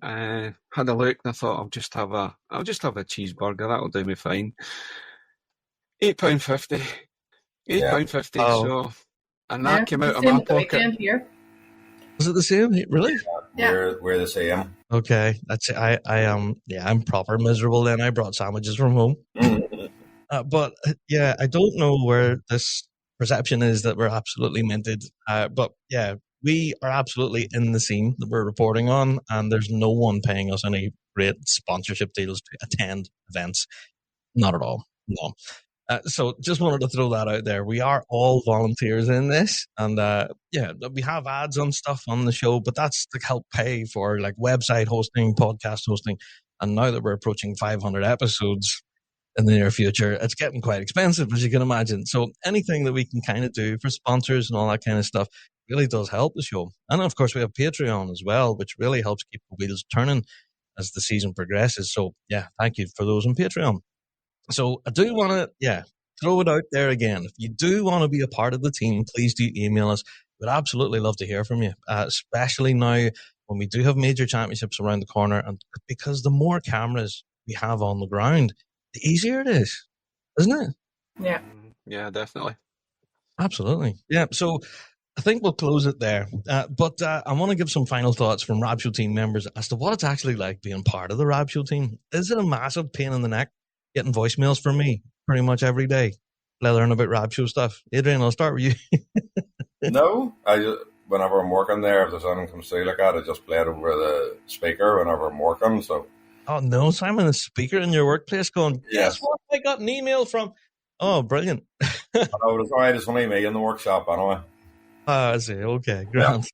Speaker 7: had a look, and I thought I'll just have a cheeseburger. That'll do me fine. £8.50. £8.50.
Speaker 1: Oh.
Speaker 7: So, and that came out of my pocket.
Speaker 8: Here.
Speaker 1: Was it the same? Really?
Speaker 9: Yeah. We're the same.
Speaker 1: Okay, that's it. I am. I'm proper miserable. Then I brought sandwiches from home. But yeah, I don't know where this perception is that we're absolutely minted. But yeah, we are absolutely in the scene that we're reporting on, and there's no one paying us any great sponsorship deals to attend events. Not at all. No. So just wanted to throw that out there. We are all volunteers in this, and we have ads on stuff on the show, but that's to help pay for like website hosting, podcast hosting, and now that we're approaching 500 episodes in the near future, it's getting quite expensive, as you can imagine. So anything that we can kind of do for sponsors and all that kind of stuff, really does help the show. And of course, we have Patreon as well, which really helps keep the wheels turning as the season progresses. So, yeah, thank you for those on Patreon. So I do want to, throw it out there again. If you do want to be a part of the team, please do email us. We'd absolutely love to hear from you, especially now when we do have major championships around the corner. And because the more cameras we have on the ground, the easier it is, isn't it?
Speaker 8: Yeah.
Speaker 7: Yeah, definitely.
Speaker 1: Absolutely. Yeah. So I think we'll close it there. But I want to give some final thoughts from Rab Show team members as to what it's actually like being part of the Rab Show team. Is it a massive pain in the neck getting voicemails from me pretty much every day, learning about Rab Show stuff? Adrian, I'll start with you.
Speaker 9: No, whenever I'm working there, if there's anything comes through like that, I just play it over the speaker whenever I'm working. So.
Speaker 1: Oh no, Simon, the speaker in your workplace going,
Speaker 9: Yes.
Speaker 1: guess what? I got an email from. Oh, brilliant.
Speaker 9: It's all right. It's only me in the workshop anyway.
Speaker 1: I see. Okay, grand.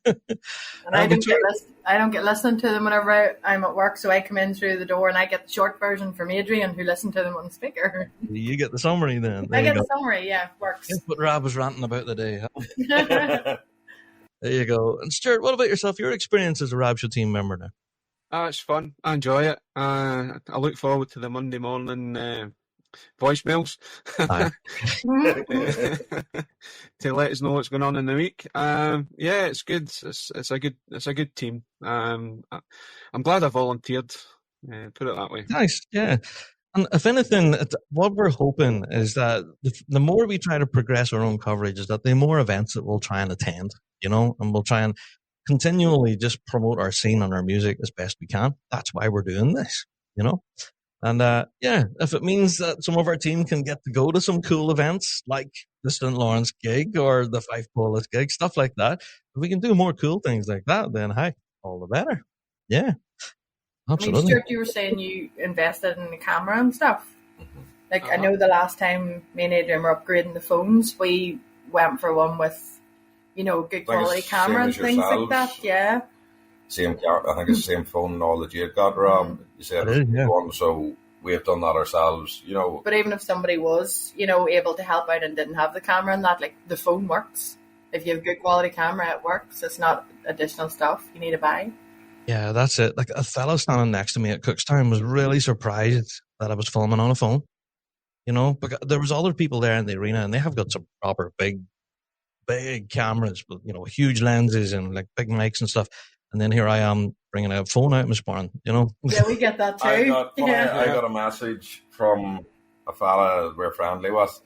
Speaker 8: And I don't get listening to them whenever I'm at work, so I come in through the door and I get the short version from Adrian, who listened to them on the speaker.
Speaker 1: You get the summary then.
Speaker 8: I get the summary, yeah, works.
Speaker 1: That's what Rab was ranting about today. Huh? There you go. And Stuart, what about yourself? Your experience as a Rab Show team member now?
Speaker 7: It's fun. I enjoy it. I look forward to the Monday morning voicemails to let us know what's going on in the week. Yeah, it's good. It's a good team. I'm glad I volunteered. Put it that way.
Speaker 1: Nice, yeah. And if anything, what we're hoping is that the more we try to progress our own coverage, is that the more events that we'll try and attend, and we'll try and continually just promote our scene and our music as best we can. That's why we're doing this, And if it means that some of our team can get to go to some cool events like the St. Lawrence gig or the Fife Polish gig, stuff like that, if we can do more cool things like that, then hey, all the better. Yeah, absolutely.
Speaker 8: I mean, Stuart, you were saying you invested in the camera and stuff. Like, I know the last time me and Adrian were upgrading the phones, we went for one with, good quality camera and things like that. Yeah.
Speaker 9: I think it's the same phone all that you've got, Rob. You said it's one, so we have done that ourselves,
Speaker 8: But even if somebody was, able to help out and didn't have the camera and that, like, the phone works. If you have good quality camera, it works. It's not additional stuff you need to buy.
Speaker 1: Yeah, that's it. Like, a fellow standing next to me at Cookstown was really surprised that I was filming on a phone. Because there was other people there in the arena and they have got some proper big cameras with, huge lenses and like big mics and stuff. And then here I am bringing a phone out this morning,
Speaker 8: Yeah, we get that too.
Speaker 9: I got a message from a fella we're friendly with,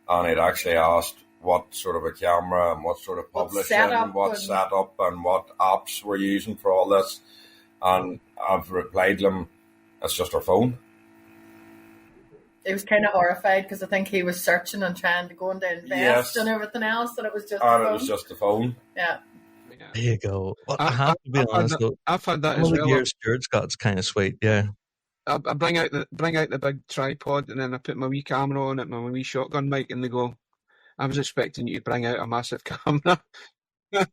Speaker 9: and he'd actually asked what sort of a camera and what sort of publishing, what setup and what apps we're using for all this. And I've replied to him, it's just our phone.
Speaker 8: He was kind of horrified because I think he was searching and trying to go and invest and everything else, and it was just
Speaker 9: it was just the phone.
Speaker 8: Yeah.
Speaker 1: There you go. Well, I have to be honest, though.
Speaker 7: I've had that as well.
Speaker 1: Gear Stuart's got's kind of sweet, yeah.
Speaker 7: I bring out the big tripod and then I put my wee camera on it, my wee shotgun mic, and they go, I was expecting you to bring out a massive camera. I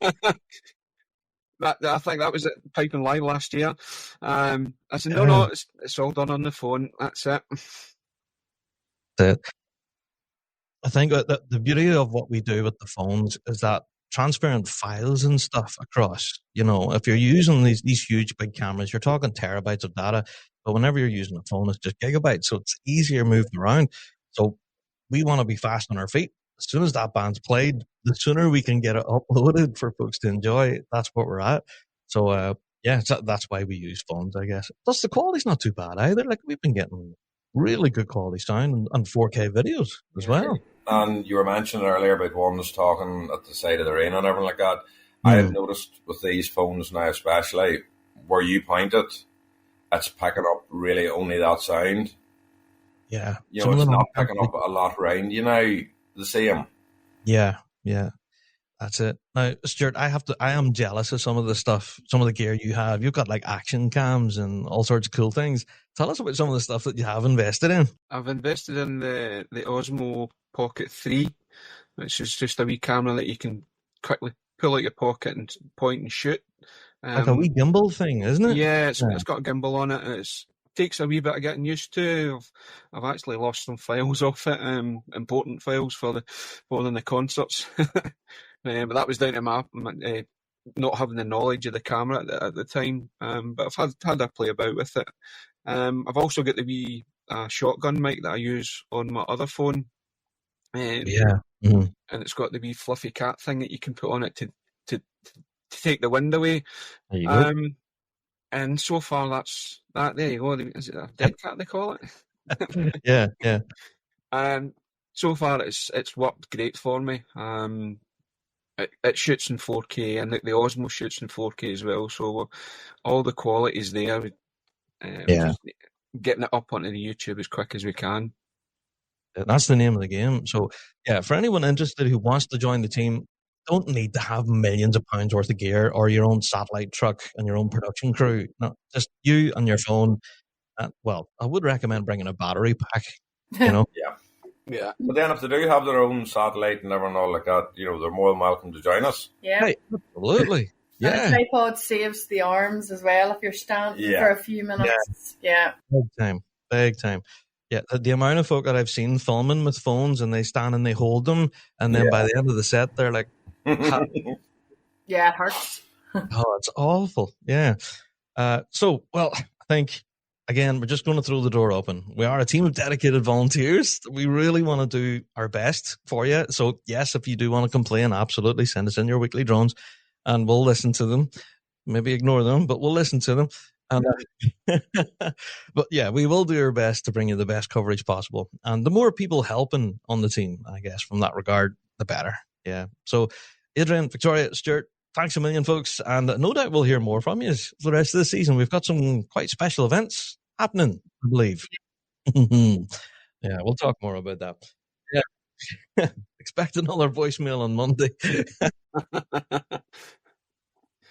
Speaker 7: think that was at Piping Live last year. I said, no, it's all done on the phone. That's it.
Speaker 1: That's it. I think that the beauty of what we do with the phones is that transferring files and stuff across, if you're using these huge big cameras, you're talking terabytes of data, but whenever you're using a phone, it's just gigabytes. So it's easier moving around. So we want to be fast on our feet. As soon as that band's played, the sooner we can get it uploaded for folks to enjoy, that's what we're at. So, that's why we use phones, I guess. Plus, the quality's not too bad either. Like, we've been getting really good quality sound and 4K videos as well.
Speaker 9: And you were mentioning earlier about ones talking at the side of the arena and everything like that. I have noticed with these phones now, especially where you point it, it's picking up really only that sound.
Speaker 1: Yeah.
Speaker 9: It's not picking up a lot around, the same.
Speaker 1: Yeah. That's it. Now, Stuart, I am jealous of some of the stuff, some of the gear you have. You've got like action cams and all sorts of cool things. Tell us about some of the stuff that you have invested in.
Speaker 7: I've invested in the Osmo Pocket 3, which is just a wee camera that you can quickly pull out your pocket and point and shoot.
Speaker 1: Like a wee gimbal thing, isn't it?
Speaker 7: Yeah, it's got a gimbal on it, and it takes a wee bit of getting used to. I've actually lost some files off it, important files for the concerts. But that was down to my not having the knowledge of the camera at the time. But I've had a play about with it. I've also got the wee shotgun mic that I use on my other phone.
Speaker 1: Mm-hmm.
Speaker 7: And it's got the wee fluffy cat thing that you can put on it to take the wind away.
Speaker 1: There you go.
Speaker 7: And so far, that's that. There you go. Is it a dead cat they call it?
Speaker 1: Yeah.
Speaker 7: So far, it's worked great for me. It shoots in 4K, and the Osmo shoots in 4K as well. So all the quality's there. Just getting it up onto the YouTube as quick as we can.
Speaker 1: That's the name of the game. So, yeah, for anyone interested who wants to join the team, don't need to have millions of pounds worth of gear or your own satellite truck and your own production crew. No, just you and your phone. Well, I would recommend bringing a battery pack,
Speaker 9: Yeah. But then if they do have their own satellite and everything all like that, they're more than welcome to join us.
Speaker 8: Yeah.
Speaker 1: Hey, absolutely.
Speaker 8: And a tripod saves the arms as well if you're standing for a few minutes. Yeah.
Speaker 1: Big time. Yeah, the amount of folk that I've seen filming with phones and they stand and they hold them, and then by the end of the set, they're like,
Speaker 8: yeah, it hurts.
Speaker 1: Oh, it's awful. Yeah. So, I think, again, we're just going to throw the door open. We are a team of dedicated volunteers. We really want to do our best for you. So, yes, if you do want to complain, absolutely send us in your weekly drones and we'll listen to them. Maybe ignore them, but we'll listen to them. But yeah, we will do our best to bring you the best coverage possible. And the more people helping on the team, I guess, from that regard, the better. Yeah. So, Adrian, Victoria, Stuart, thanks a million, folks. And no doubt we'll hear more from you for the rest of the season. We've got some quite special events happening, I believe. Yeah, we'll talk more about that. Yeah. Expect another voicemail on Monday.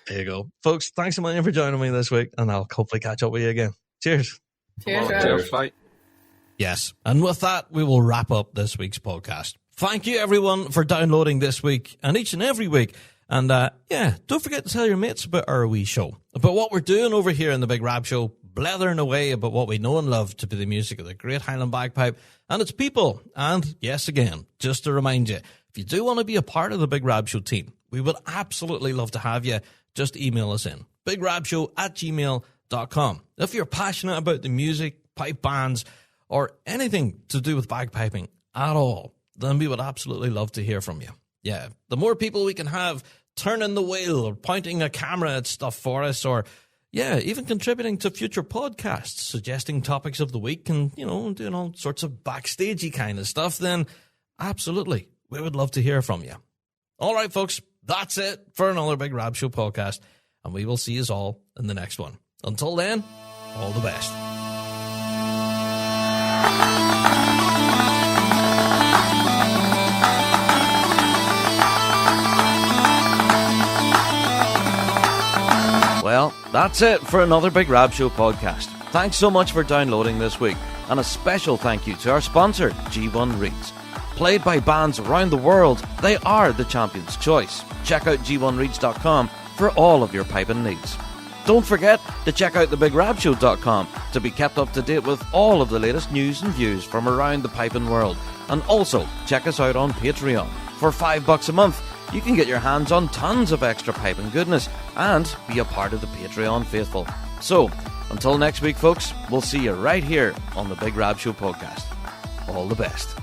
Speaker 1: There you go. Folks, thanks a million for joining me this week, and I'll hopefully catch up with you again. Cheers.
Speaker 8: Cheers.
Speaker 7: Bye.
Speaker 1: Yes, and with that, we will wrap up this week's podcast. Thank you, everyone, for downloading this week and each and every week. And, don't forget to tell your mates about our wee show, about what we're doing over here in the Big Rab Show, blethering away about what we know and love to be the music of the Great Highland Bagpipe and its people. And, yes, again, just to remind you, if you do want to be a part of the Big Rab Show team, we would absolutely love to have you. Just email us in, bigrabshow@gmail.com. If you're passionate about the music, pipe bands, or anything to do with bagpiping at all, then we would absolutely love to hear from you. Yeah, the more people we can have turning the wheel or pointing a camera at stuff for us, or, even contributing to future podcasts, suggesting topics of the week and, doing all sorts of backstagey kind of stuff, then absolutely, we would love to hear from you. All right, folks. That's it for another Big Rab Show podcast, and we will see you all in the next one. Until then, all the best. Well, that's it for another Big Rab Show podcast. Thanks so much for downloading this week, and a special thank you to our sponsor, G1 Reeds. Played by bands around the world, they are the champion's choice. Check out g1reeds.com for all of your piping needs. Don't forget to check out thebigrabshow.com to be kept up to date with all of the latest news and views from around the piping world. And also, check us out on Patreon. For $5 a month, you can get your hands on tons of extra piping goodness and be a part of the Patreon faithful. So, until next week, folks, we'll see you right here on the Big Rab Show podcast. All the best.